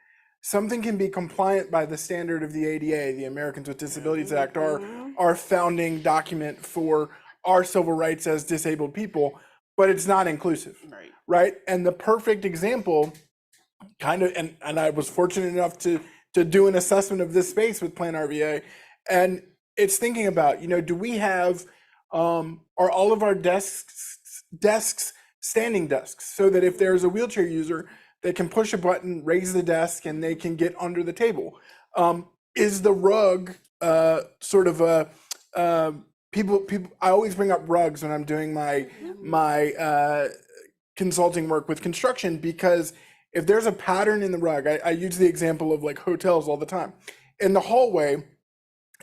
Speaker 5: something can be compliant by the standard of the ADA, the Americans with Disabilities Act, our founding document for our civil rights as disabled people, but it's not inclusive, right? And the perfect example, kind of, and I was fortunate enough to do an assessment of this space with Plan RVA, and it's thinking about, you know, do we have, are all of our desks standing desks, so that if there's a wheelchair user, they can push a button, raise the desk, and they can get under the table? Is the rug sort of a people? I always bring up rugs when I'm doing my consulting work with construction, because if there's a pattern in the rug, I use the example of like hotels all the time. In the hallway,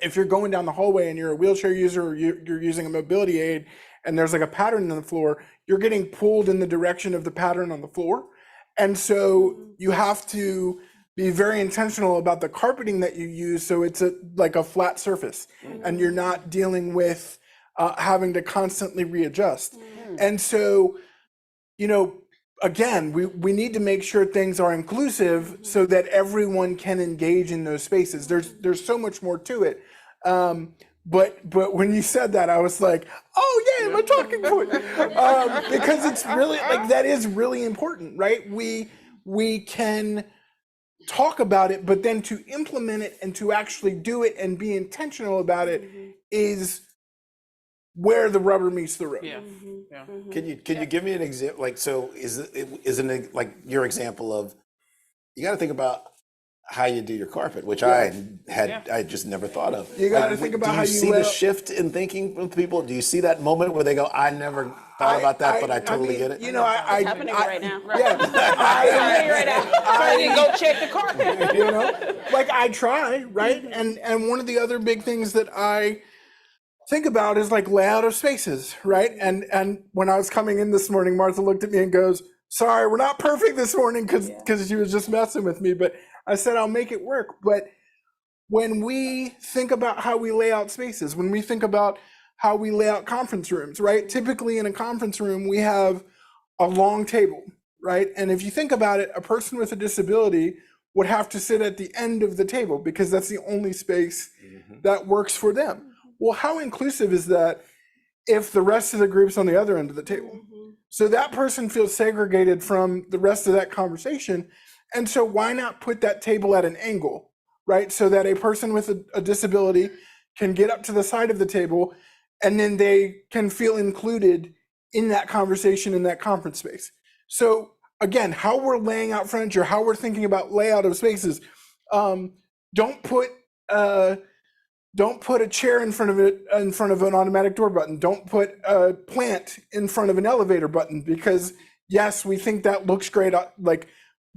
Speaker 5: if you're going down the hallway and you're a wheelchair user or you're using a mobility aid, and there's like a pattern on the floor, you're getting pulled in the direction of the pattern on the floor. And so you have to be very intentional about the carpeting that you use, so it's like a flat surface, and you're not dealing with having to constantly readjust. And so, you know, again, we need to make sure things are inclusive so that everyone can engage in those spaces. There's so much more to it. But when you said that, I was like, oh yeah, my talking point. Because it's really, like, that is really important, right? We can talk about it, but then to implement it and to actually do it and be intentional about it is where the rubber meets the road.
Speaker 2: Can you give me an example? Like, so isn't it like your example of, you got to think about how you do your carpet, which I just never thought of.
Speaker 5: You got to think about how you
Speaker 2: see the shift in thinking with people? Do you see that moment where they go, I never thought about that, but I totally get it?
Speaker 5: You know,
Speaker 3: It's happening right now.
Speaker 5: Yeah,
Speaker 4: I didn't go check the carpet.
Speaker 5: you know, like I try, right? And one of the other big things that I think about is like layout of spaces, right? And when I was coming in this morning, Martha looked at me and goes, sorry, we're not perfect this morning, because she was just messing with me, but I said, I'll make it work. But when we think about how we lay out spaces, when we think about how we lay out conference rooms, right? Typically in a conference room, we have a long table, right? And if you think about it, a person with a disability would have to sit at the end of the table because that's the only space that works for them. Well, how inclusive is that if the rest of the group's on the other end of the table? So that person feels segregated from the rest of that conversation. And so why not put that table at an angle, right? So that a person with a disability can get up to the side of the table, and then they can feel included in that conversation in that conference space. So again, how we're laying out furniture, how we're thinking about layout of spaces. Don't put a chair in front of an automatic door button. Don't put a plant in front of an elevator button, because yes, we think that looks great, like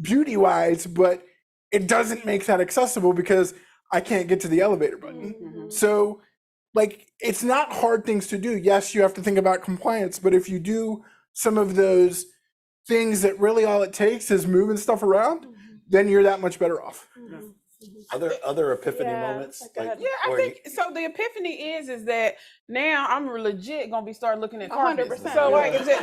Speaker 5: beauty wise, but it doesn't make that accessible because I can't get to the elevator button. So like, it's not hard things to do. Yes, you have to think about compliance, but if you do some of those things that really all it takes is moving stuff around, then you're that much better off.
Speaker 2: Other epiphany
Speaker 3: Yeah,
Speaker 2: moments?
Speaker 3: like, go ahead.
Speaker 4: Yeah, I
Speaker 2: or
Speaker 4: think so. The epiphany is that now I'm legit gonna be starting looking at carpets.
Speaker 3: 100%.
Speaker 4: So like, is it?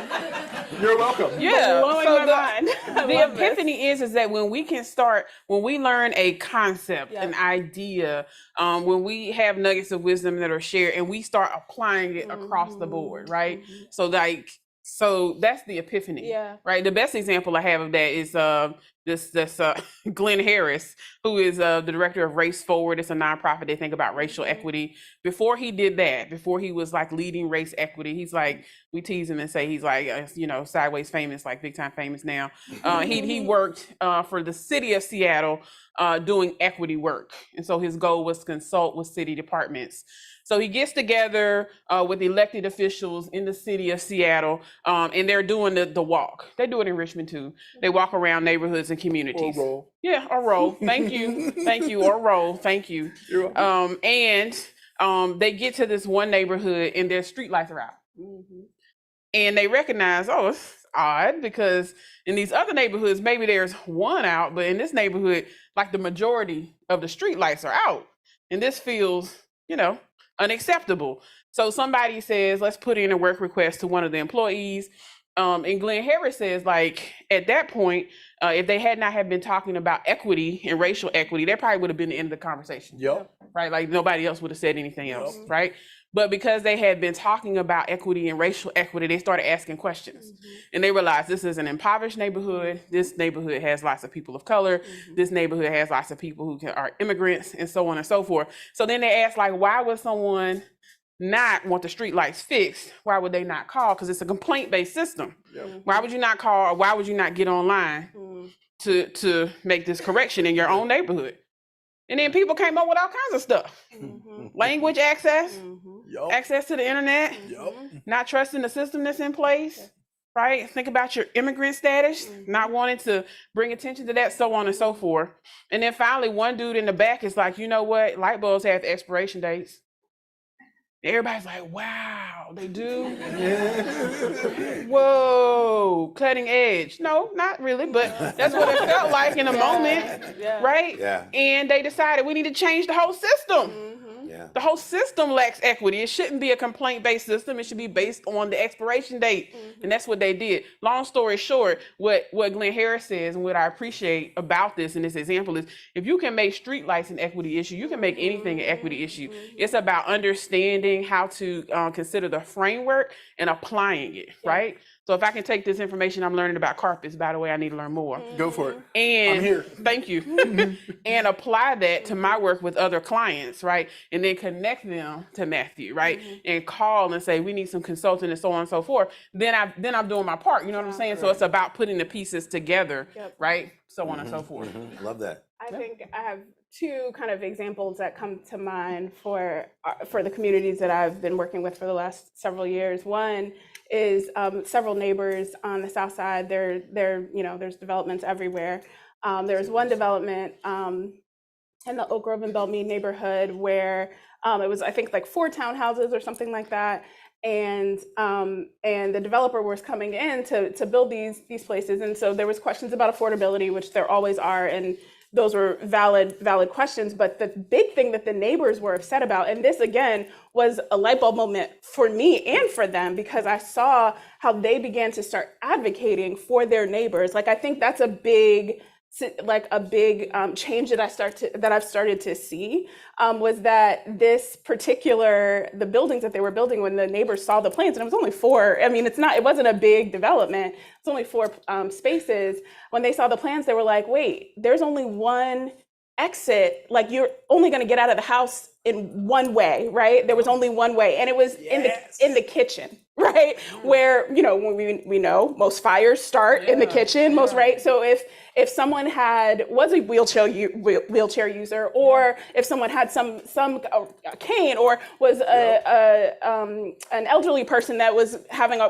Speaker 5: You're welcome.
Speaker 4: Yeah.
Speaker 3: Blowing
Speaker 4: So
Speaker 3: my
Speaker 4: the,
Speaker 3: mind. I
Speaker 4: the
Speaker 3: love this.
Speaker 4: epiphany is that when we can start, when we learn a concept,
Speaker 3: Yep.
Speaker 4: an idea, when we have nuggets of wisdom that are shared, and we start applying it across the board, right? So like, so that's the epiphany.
Speaker 3: Yeah.
Speaker 4: Right. The best example I have of that is this Glenn Harris, who is the director of Race Forward. It's a nonprofit. They think about racial equity. Before he did that, before he was like leading race equity, he's like, we tease him and say he's like sideways famous, like big time famous now. He worked for the city of Seattle doing equity work, and so his goal was to consult with city departments. So he gets together with elected officials in the city of Seattle, and they're doing the walk. They do it in Richmond too. They walk around neighborhoods and communities.
Speaker 5: Or roll.
Speaker 4: Yeah, or roll. Thank you, thank you. Or roll. Thank you.
Speaker 5: You're welcome.
Speaker 4: And they get to this one neighborhood, and their street lights are out, and they recognize, oh, it's odd because in these other neighborhoods maybe there's one out, but in this neighborhood, like the majority of the street lights are out, and this feels, unacceptable. So somebody says, let's put in a work request to one of the employees. And Glenn Harris says, like, at that point, if they had not have been talking about equity and racial equity, that probably would have been the end of the conversation,
Speaker 5: Yep.
Speaker 4: right? Like nobody else would have said anything else, right? But because they had been talking about equity and racial equity, they started asking questions. And they realized this is an impoverished neighborhood. This neighborhood has lots of people of color. This neighborhood has lots of people who are immigrants, and so on and so forth. So then they asked, like, why would someone not want the street lights fixed? Why would they not call? Because it's a complaint-based system. Why would you not call, or why would you not get online to make this correction in your own neighborhood? And then people came up with all kinds of stuff. Language access,
Speaker 5: Yup.
Speaker 4: access to the internet,
Speaker 5: Yup.
Speaker 4: not trusting the system that's in place, right? Think about your immigrant status, not wanting to bring attention to that, so on and so forth. And then finally, one dude in the back is like, you know what? Light bulbs have expiration dates. Everybody's like, wow, they do? Whoa, cutting edge. No, not really, but that's what it felt like in a moment, right?
Speaker 2: Yeah.
Speaker 4: And they decided we need to change the whole system.
Speaker 2: Yeah.
Speaker 4: The whole system lacks equity. It shouldn't be a complaint-based system. It should be based on the expiration date. And that's what they did. Long story short, what Glenn Harris says, and what I appreciate about this and this example is, if you can make streetlights an equity issue, you can make anything an equity issue. It's about understanding how to consider the framework and applying it, right? So if I can take this information I'm learning about carpets, by the way, I need to learn more.
Speaker 5: Go for it.
Speaker 4: And
Speaker 5: I'm here.
Speaker 4: Thank you. And apply that to my work with other clients, right? And then connect them to Matthew, right? And call and say, we need some consulting and so on and so forth. Then I'm doing my part, you know what I'm saying? So it's about putting the pieces together, right? So on and so forth.
Speaker 2: I love that.
Speaker 3: I think I have two kind of examples that come to mind for the communities that I've been working with for the last several years. One is several neighbors on the south side. There's developments everywhere. There's one development in the Oak Grove and Belmead neighborhood where it was, I think, like 4 townhouses or something like that. And the developer was coming in to build these places. And so there was questions about affordability, which there always are. And those were valid questions. But the big thing that the neighbors were upset about, and this again was a light bulb moment for me and for them, because I saw how they began to start advocating for their neighbors. Like, I think that's a big change that I've started to see, was that the buildings that they were building, when the neighbors saw the plans, and it was only 4, I mean, it wasn't a big development, it's only 4 spaces. When they saw the plans, they were like, wait, there's only one exit, like you're only going to get out of the house in one way, right? There was only one way, and it was in the kitchen, right? Where, when we know most fires start in the kitchen, right? So if someone was a wheelchair user, or if someone had some cane, or was an elderly person that was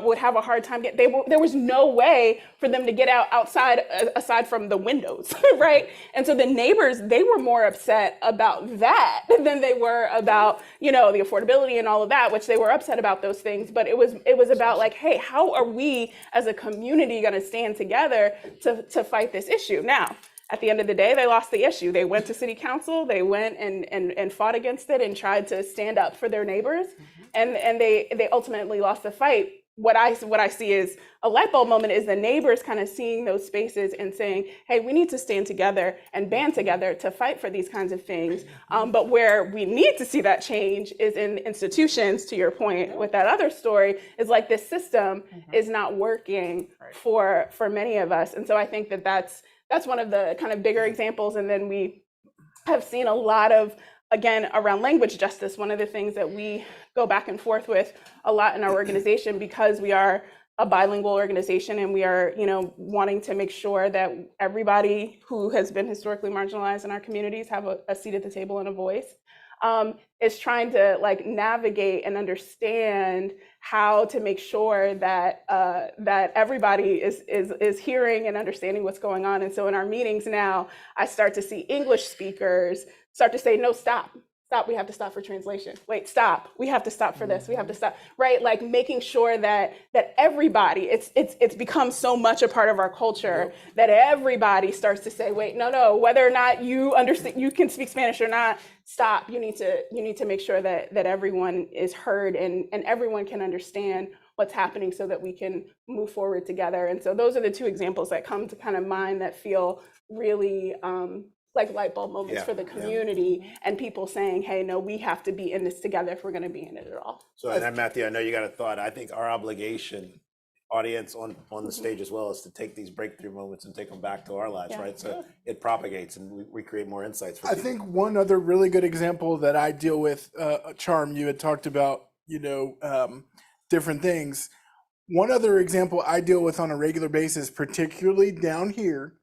Speaker 3: would have a hard time there was no way for them to get outside aside from the windows, right? And so the neighbors, they were more upset about that than they were about the affordability and all of that, which they were upset about those things. But it was about like, hey, how are we as a community going to stand together to fight this issue? Now, at the end of the day, they lost the issue. They went to city council, they went and fought against it and tried to stand up for their neighbors, and they ultimately lost the fight. What I see is a light bulb moment is the neighbors kind of seeing those spaces and saying, hey, we need to stand together and band together to fight for these kinds of things. But where we need to see that change is in institutions, to your point with that other story, is like this system is not working for many of us. And so I think that's one of the kind of bigger examples. And then we have seen a lot of, again, around language justice, one of the things that we go back and forth with a lot in our organization, because we are a bilingual organization and we are, wanting to make sure that everybody who has been historically marginalized in our communities have a seat at the table and a voice, is trying to like navigate and understand how to make sure that that everybody is hearing and understanding what's going on. And so in our meetings now, I start to see English speakers start to say, no, stop, we have to stop for translation. Wait, stop, we have to stop for this, we have to stop, right? Like making sure that everybody, it's become so much a part of our culture that everybody starts to say, wait, no, whether or not you understand, you can speak Spanish or not, stop, you need to make sure that everyone is heard and everyone can understand what's happening so that we can move forward together. And so those are the two examples that come to kind of mind that feel really, like light bulb moments for the community and people saying, hey, no, we have to be in this together if we're going to be in it at all.
Speaker 2: So, and then Matthew, I know you got a thought. I think our obligation, audience on the stage as well, is to take these breakthrough moments and take them back to our lives, right? So it propagates and we create more insights for
Speaker 5: I
Speaker 2: people.
Speaker 5: think one other really good example that I deal with, Charm, you had talked about, different things. One other example I deal with on a regular basis, particularly down here,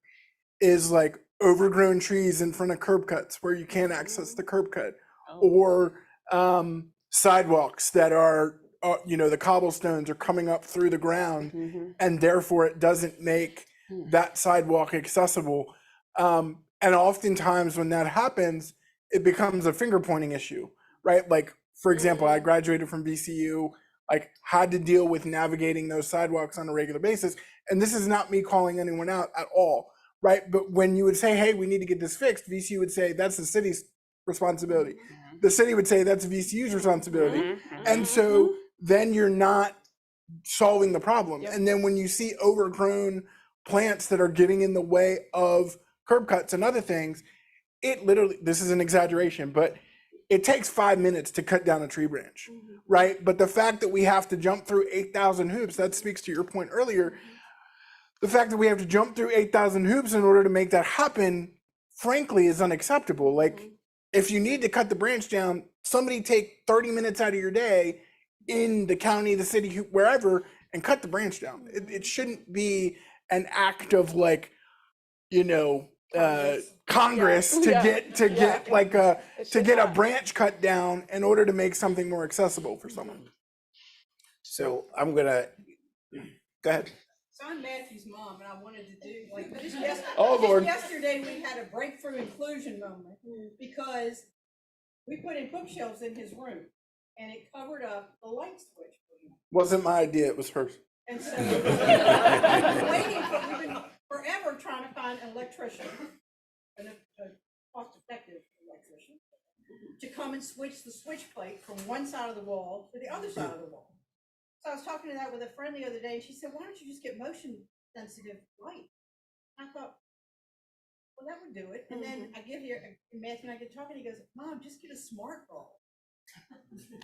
Speaker 5: is like overgrown trees in front of curb cuts where you can't access the curb cut, or sidewalks that are, the cobblestones are coming up through the ground, and therefore it doesn't make that sidewalk accessible. And oftentimes when that happens, it becomes a finger pointing issue, right? Like, for example, I graduated from VCU, like had to deal with navigating those sidewalks on a regular basis. And this is not me calling anyone out at all, right? But when you would say, hey, we need to get this fixed, VCU would say, that's the city's responsibility. The city would say, that's VCU's responsibility. And so then you're not solving the problem. And then when you see overgrown plants that are getting in the way of curb cuts and other things, it literally, this is an exaggeration, but it takes 5 minutes to cut down a tree branch, right? But the fact that we have to jump through 8,000 hoops, that speaks to your point earlier. The fact that we have to jump through 8,000 hoops in order to make that happen, frankly, is unacceptable. Like, if you need to cut the branch down, somebody take 30 minutes out of your day in the county, the city, wherever, and cut the branch down. It shouldn't be an act of like, Congress to get like a branch cut down in order to make something more accessible for someone.
Speaker 2: So I'm gonna, go ahead.
Speaker 6: So I'm Matthew's mom, and I wanted to do like just
Speaker 5: Oh, Lord.
Speaker 6: yesterday we had a breakthrough inclusion moment because we put in bookshelves in his room, and it covered up the light switch.
Speaker 5: Wasn't my idea, it was hers.
Speaker 6: And so we've been forever trying to find an electrician, a cost-effective electrician, to come and switch the switch plate from one side of the wall to the other side of the wall. So I was talking to that with a friend the other day, and she said, why don't you just get motion sensitive light? I thought, well, that would do it. And then I get here, Matthew and I get talking, he goes, Mom, just get a smart bulb.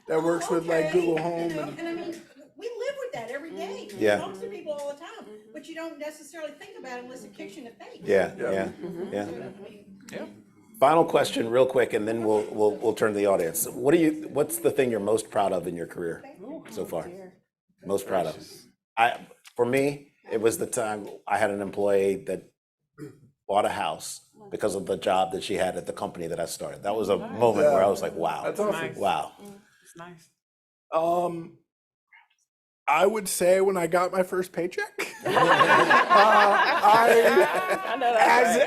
Speaker 5: That works with like Google Home.
Speaker 6: And I mean, we live with that every day.
Speaker 2: Yeah.
Speaker 6: We talk to people all the time, but you don't necessarily think about it unless it kicks you in the face.
Speaker 2: Yeah.
Speaker 6: Yeah.
Speaker 2: Final question, real quick, and then we'll turn to the audience. What's the thing you're most proud of in your career so far? Most proud of? For me, it was the time I had an employee that bought a house because of the job that she had at the company that I started. That was a moment where I was like, wow.
Speaker 5: That's awesome.
Speaker 2: Wow.
Speaker 4: It's nice.
Speaker 5: I would say when I got my first paycheck,
Speaker 3: I know that's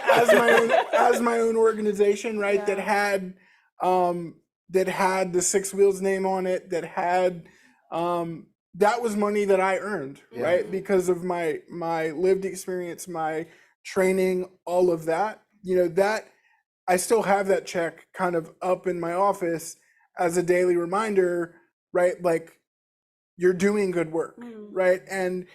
Speaker 5: as my own organization, right? That had the Six Wheels name on it. That had that was money that I earned, right? Because of my lived experience, my training, all of that. that I still have that check kind of up in my office as a daily reminder, right? Like, you're doing good work, right? And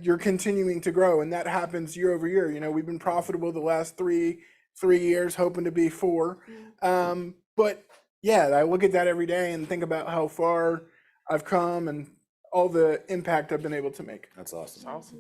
Speaker 5: you're continuing to grow, and that happens year over year. We've been profitable the last three years, hoping to be 4. But yeah, I look at that every day and think about how far I've come and all the impact I've been able to make.
Speaker 2: That's awesome.
Speaker 4: Awesome.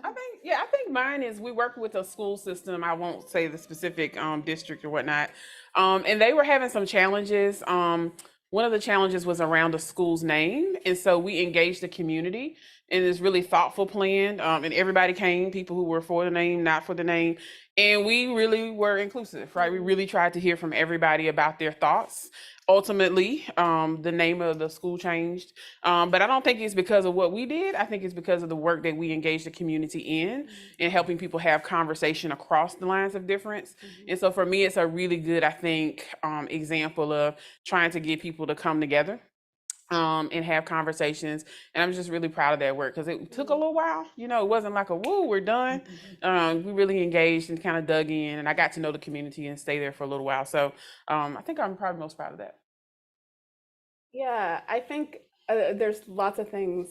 Speaker 4: I think mine is we work with a school system. I won't say the specific district or whatnot. And they were having some challenges. One of the challenges was around the school's name. And so we engaged the community in this really thoughtful plan. And everybody came, people who were for the name, not for the name. And we really were inclusive, right? We really tried to hear from everybody about their thoughts. Ultimately, the name of the school changed. But I don't think it's because of what we did. I think it's because of the work that we engaged the community in and helping people have conversation across the lines of difference. And so for me, it's a really good, I think, example of trying to get people to come together and have conversations. And I'm just really proud of that work because it took a little while. It wasn't like a woo, we're done. We really engaged and kind of dug in, and I got to know the community and stay there for a little while. So I think I'm probably most proud of that.
Speaker 3: Yeah, I think there's lots of things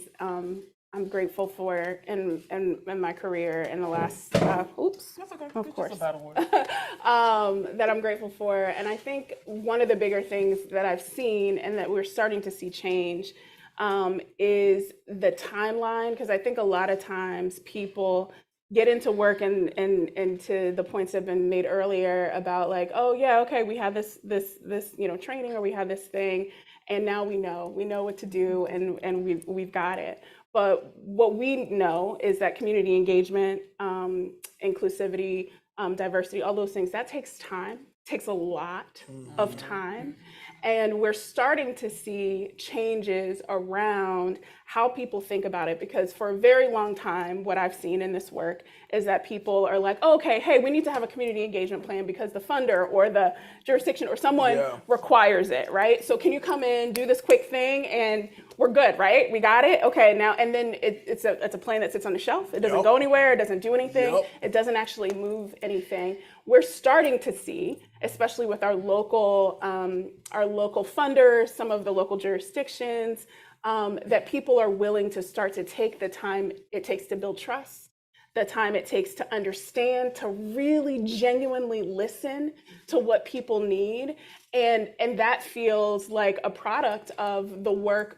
Speaker 3: I'm grateful for in my career in the last, oops,
Speaker 4: That's okay.
Speaker 3: of
Speaker 4: It's
Speaker 3: course,
Speaker 4: just a bottle of water.
Speaker 3: that I'm grateful for. And I think one of the bigger things that I've seen and that we're starting to see change is the timeline. Because I think a lot of times people get into work and to the points that have been made earlier about like, oh yeah, okay, we have this training, or we have this thing, and now we know what to do, and we've got it. But what we know is that community engagement, inclusivity, diversity, all those things, that takes time, takes a lot of time. And we're starting to see changes around how people think about it, because for a very long time, what I've seen in this work is that people are like, oh, okay, hey, we need to have a community engagement plan because the funder or the jurisdiction or someone requires it, right? So can you come in, do this quick thing, and we're good, right? We got it? Okay, now, and then it's a plan that sits on the shelf. It doesn't go anywhere, it doesn't do anything, it doesn't actually move anything. We're starting to see, especially with our local funders, some of the local jurisdictions, that people are willing to start to take the time it takes to build trust, the time it takes to understand, to really genuinely listen to what people need. And that feels like a product of the work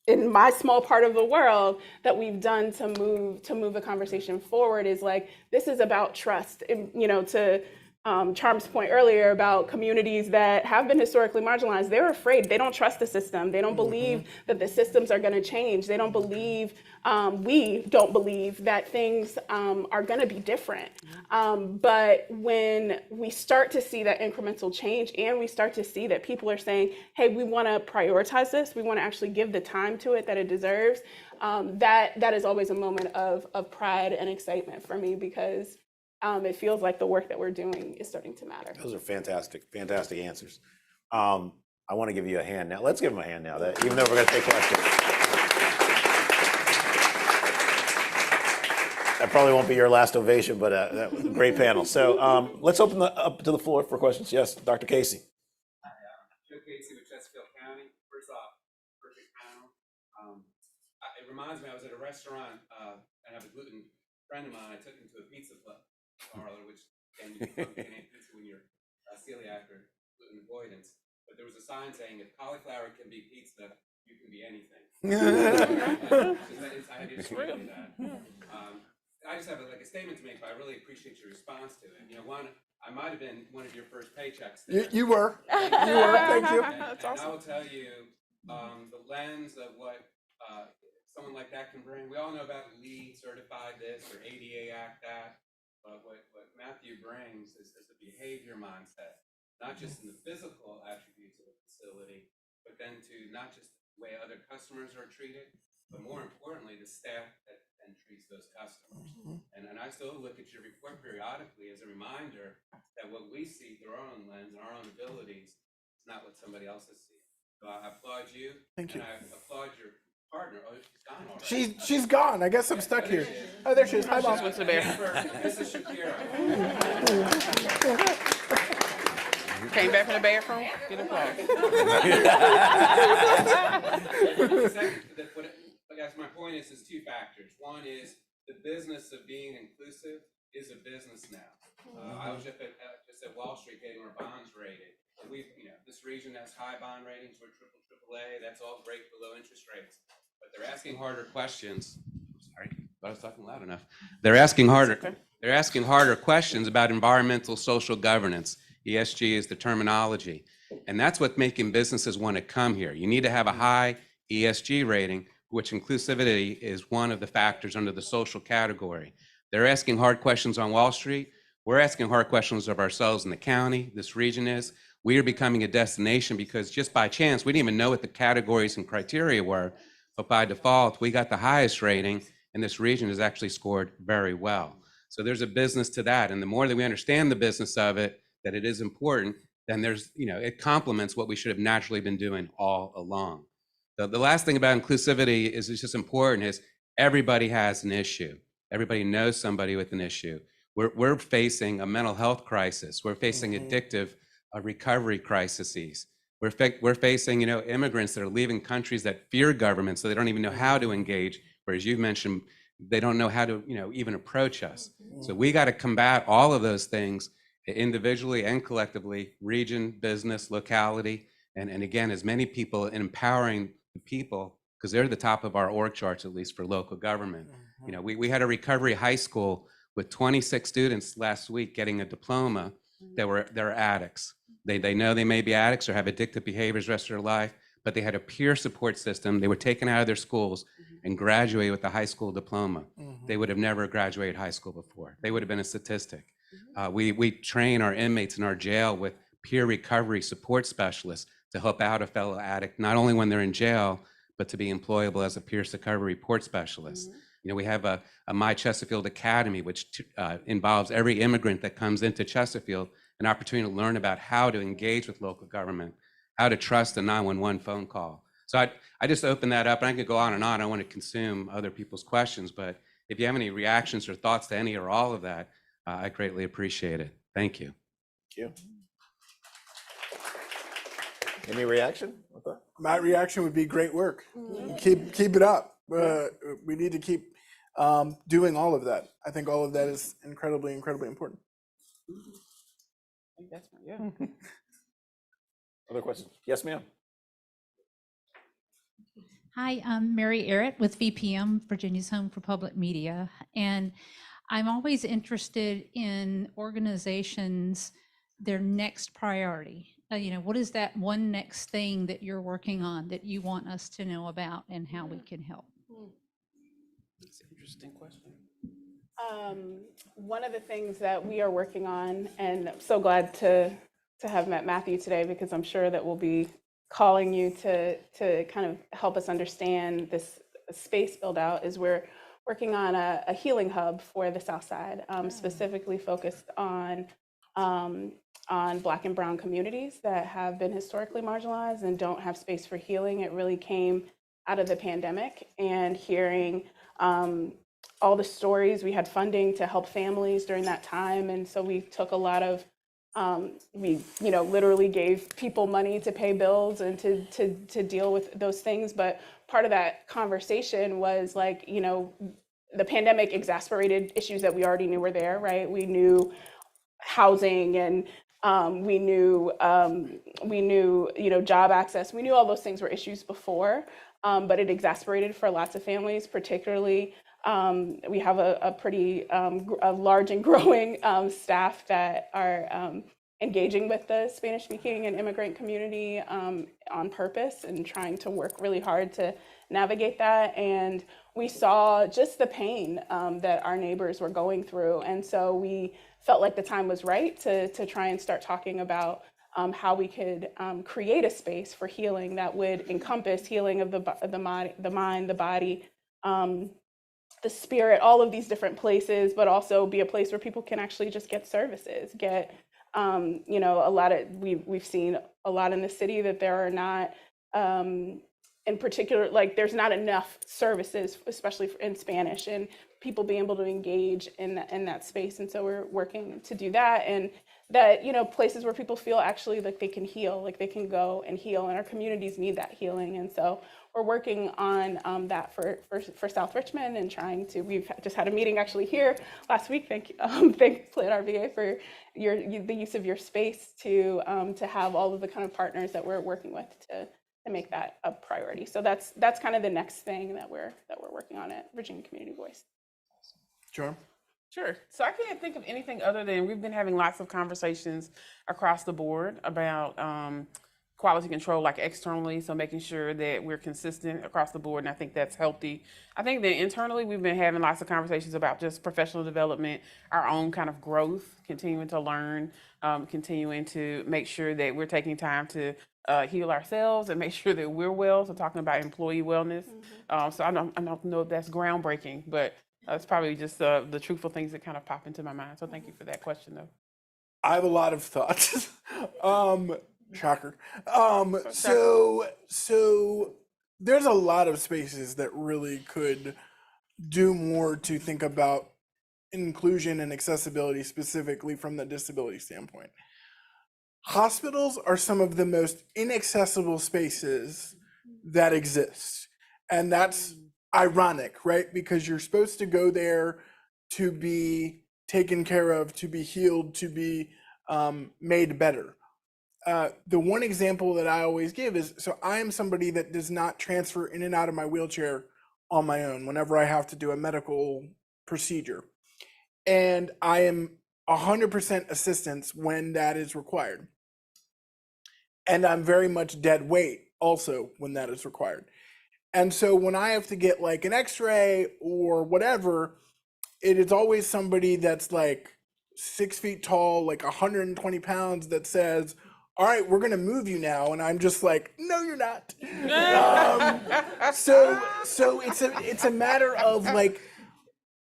Speaker 3: in my small part of the world that we've done to move the conversation forward. Is like, this is about trust. And, to Charm's point earlier about communities that have been historically marginalized, they're afraid. They don't trust the system. They don't believe that the systems are going to change. They don't believe, we don't believe that things are going to be different. But when we start to see that incremental change, and we start to see that people are saying, hey, we want to prioritize this, we want to actually give the time to it that it deserves, that is always a moment of pride and excitement for me, because it feels like the work that we're doing is starting to matter.
Speaker 2: Those are fantastic answers. I want to give you a hand now. Let's give them a hand now, even though we're going to take questions. That probably won't be your last ovation, but that was a great panel. So let's open up to the floor for questions. Yes, Dr. Casey.
Speaker 7: Hi, Joe Casey with Chesterfield County. First off, perfect panel. It reminds me, I was at a restaurant and I have a gluten friend of mine. I took him to a pizza parlor, which can you can eat pizza when you're celiac or gluten avoidance. But there was a sign saying, if cauliflower can be pizza, you can be anything. I had to agree with that. I just have a statement to make, but I really appreciate your response to it. One, I might have been one of your first paychecks there.
Speaker 5: You were. You were. Thank you.
Speaker 7: And I will tell you, the lens of what someone like that can bring. We all know about LEED certified this or ADA Act that, but what Matthew brings is a behavior mindset, not just in the physical attributes of the facility, but then to not just the way other customers are treated, but more importantly, the staff that then treats those customers. And I still look at your report periodically as a reminder that what we see through our own lens and our own abilities is not what somebody else is seeing. So I applaud you.
Speaker 5: Thank you.
Speaker 7: And I applaud your partner. Oh, she's gone already.
Speaker 5: She's gone. I guess I'm stuck here. Oh, there she is. Hi,
Speaker 4: Just
Speaker 5: Mom.
Speaker 4: went to the bathroom.
Speaker 7: Mrs. Shapiro.
Speaker 4: Came back from the bathroom. Get a plug.
Speaker 7: I guess my point is two factors. One is the business of being inclusive is a business now. I was just at Wall Street getting our bonds rated. And this region has high bond ratings. We're AAA. That's all great for low interest rates. But they're asking harder questions. Sorry, but I was talking loud enough. They're asking harder questions about environmental social governance. ESG is the terminology. And that's what making businesses want to come here. You need to have a high ESG rating, which inclusivity is one of the factors under the social category. They're asking hard questions on Wall Street. We're asking hard questions of ourselves in the county, this region is. We are becoming a destination because just by chance, we didn't even know what the categories and criteria were, but by default, we got the highest rating, and this region has actually scored very well. So there's a business to that, and the more that we understand the business of it, that it is important, then it complements what we should have naturally been doing all along. The last thing about inclusivity is it's just important is everybody has an issue. Everybody knows somebody with an issue. We're facing a mental health crisis. We're facing addictive recovery crises. We're facing, immigrants that are leaving countries that fear government, so they don't even know how to engage. Whereas you've mentioned, they don't know how to, even approach us. So we got to combat all of those things individually and collectively, region, business, locality, and again, as many people, in empowering the people, because they're the top of our org charts, at least for local government. We had a recovery high school with 26 students last week getting a diploma they're addicts. They know they may be addicts or have addictive behaviors the rest of their life, but they had a peer support system. They were taken out of their schools and graduated with a high school diploma. They would have never graduated high school before. They would have been a statistic. We train our inmates in our jail with peer recovery support specialists to help out a fellow addict, not only when they're in jail, but to be employable as a peer recovery report specialist. We have a My Chesterfield Academy, which involves every immigrant that comes into Chesterfield an opportunity to learn about how to engage with local government, how to trust a 911 phone call. So I just opened that up, and I could go on and on. I don't want to consume other people's questions, but if you have any reactions or thoughts to any or all of that, I greatly appreciate it. Thank you.
Speaker 2: Thank you. Any reaction?
Speaker 5: My reaction would be great work. Keep it up. We need to keep doing all of that. I think all of that is incredibly important.
Speaker 4: Yeah.
Speaker 2: Other questions? Yes, ma'am.
Speaker 8: Hi, I'm Mary Errett with VPM, Virginia's Home for Public Media. And I'm always interested in organizations, their next priority. What is that one next thing that you're working on that you want us to know about and how we can help?
Speaker 4: That's an interesting question.
Speaker 3: One of the things that we are working on, and I'm so glad to have met Matthew today, because I'm sure that we'll be calling you to kind of help us understand this space build out, is we're working on a healing hub for the South Side, specifically focused on Black and Brown communities that have been historically marginalized and don't have space for healing. It really came out of the pandemic and hearing all the stories. We had funding to help families during that time, and so we took a lot of we literally gave people money to pay bills and to deal with those things. But part of that conversation was like, the pandemic exacerbated issues that we already knew were there, right? We knew housing, and we knew job access. We knew all those things were issues before, but it exacerbated for lots of families. Particularly, we have a pretty a large and growing staff that are engaging with the Spanish-speaking and immigrant community on purpose and trying to work really hard to navigate that. And we saw just the pain that our neighbors were going through, and so we felt like the time was right to try and start talking about how we could create a space for healing that would encompass healing of the mind, the body, the spirit, all of these different places, but also be a place where people can actually just get services, get a lot of, we've seen a lot in the city that there are not in particular, like there's not enough services, especially in Spanish, and people being able to engage in that space. And so we're working to do that, and that, you know, places where people feel actually like they can heal, like they can go and heal, and our communities need that healing. And so we're working on that for South Richmond, and trying to, we've just had a meeting actually here last week. Thank you, thanks Plan RVA for the use of your space to have all of the kind of partners that we're working with to make that a priority. So that's kind of the next thing that we're working on at Virginia Community Voice.
Speaker 5: Sure.
Speaker 4: Sure. So I can't think of anything other than we've been having lots of conversations across the board about quality control, like externally. So making sure that we're consistent across the board. And I think that's healthy. I think that internally we've been having lots of conversations about just professional development, our own kind of growth, continuing to learn, continuing to make sure that we're taking time to heal ourselves and make sure that we're well. So talking about employee wellness. So I don't know if that's groundbreaking, but it's probably just the truthful things that kind of pop into my mind. So thank you for that question, though.
Speaker 5: I have a lot of thoughts. Shocker. So there's a lot of spaces that really could do more to think about inclusion and accessibility, specifically from the disability standpoint. Hospitals are some of the most inaccessible spaces that exist. And that's ironic, right? Because you're supposed to go there to be taken care of, to be healed, to be made better. The one example that I always give is, so I am somebody that does not transfer in and out of my wheelchair on my own whenever I have to do a medical procedure. And I am 100% assistance when that is required. And I'm very much dead weight also when that is required. And so when I have to get like an x-ray or whatever, it is always somebody that's like 6 feet tall, like 120 pounds, that says, all right, we're gonna move you now. And I'm just like, no, you're not. So it's a matter of like,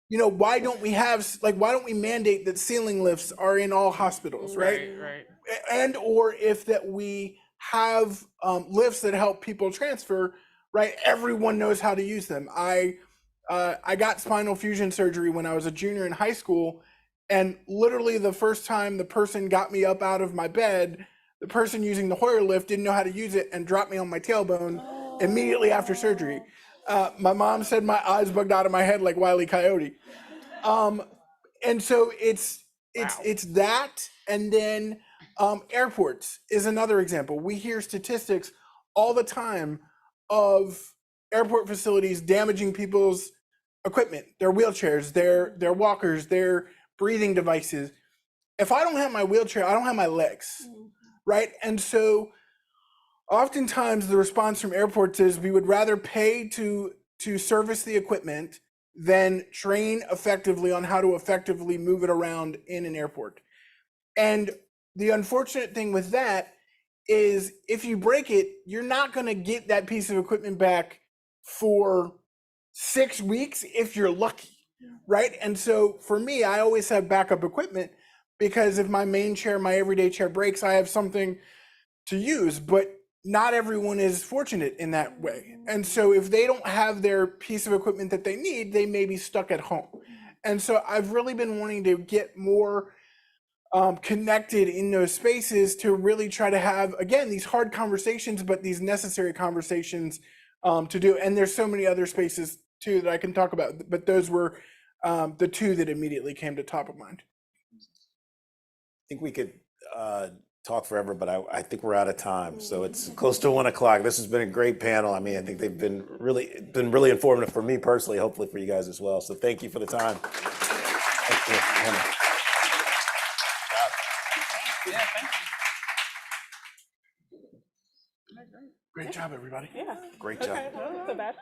Speaker 5: you know, why don't we mandate that ceiling lifts are in all hospitals, right?
Speaker 4: Right.
Speaker 5: And or if that we have lifts that help people transfer, right? Everyone knows how to use them. I got spinal fusion surgery when I was a junior in high school, and literally the first time the person got me up out of my bed, the person using the Hoyer lift didn't know how to use it and dropped me on my tailbone immediately after surgery. My mom said my eyes bugged out of my head like Wile E. Coyote. And so it's that, and then airports is another example. We hear statistics all the time of airport facilities damaging people's equipment, their wheelchairs, their walkers, their breathing devices. If I don't have my wheelchair, I don't have my legs, right? And so oftentimes the response from airports is we would rather pay to service the equipment than train effectively on how to effectively move it around in an airport. And the unfortunate thing with that is if you break it, you're not going to get that piece of equipment back for 6 weeks if you're lucky, right? And so for me, I always have backup equipment, because if my main chair, my everyday chair breaks, I have something to use. But not everyone is fortunate in that way. And so if they don't have their piece of equipment that they need, they may be stuck at home. And so I've really been wanting to get more connected in those spaces to really try to have, again, these hard conversations, but these necessary conversations to do. And there's so many other spaces too that I can talk about, but those were the two that immediately came to top of mind.
Speaker 2: I think we could talk forever, but I think we're out of time. So it's close to 1 o'clock. This has been a great panel. I mean, I think they've been really informative for me personally, hopefully for you guys as well. So thank you for the time. Thank you.
Speaker 4: Yeah, thank you.
Speaker 5: Great job, everybody.
Speaker 3: Yeah.
Speaker 2: Great job.
Speaker 3: Okay, well, not so bad.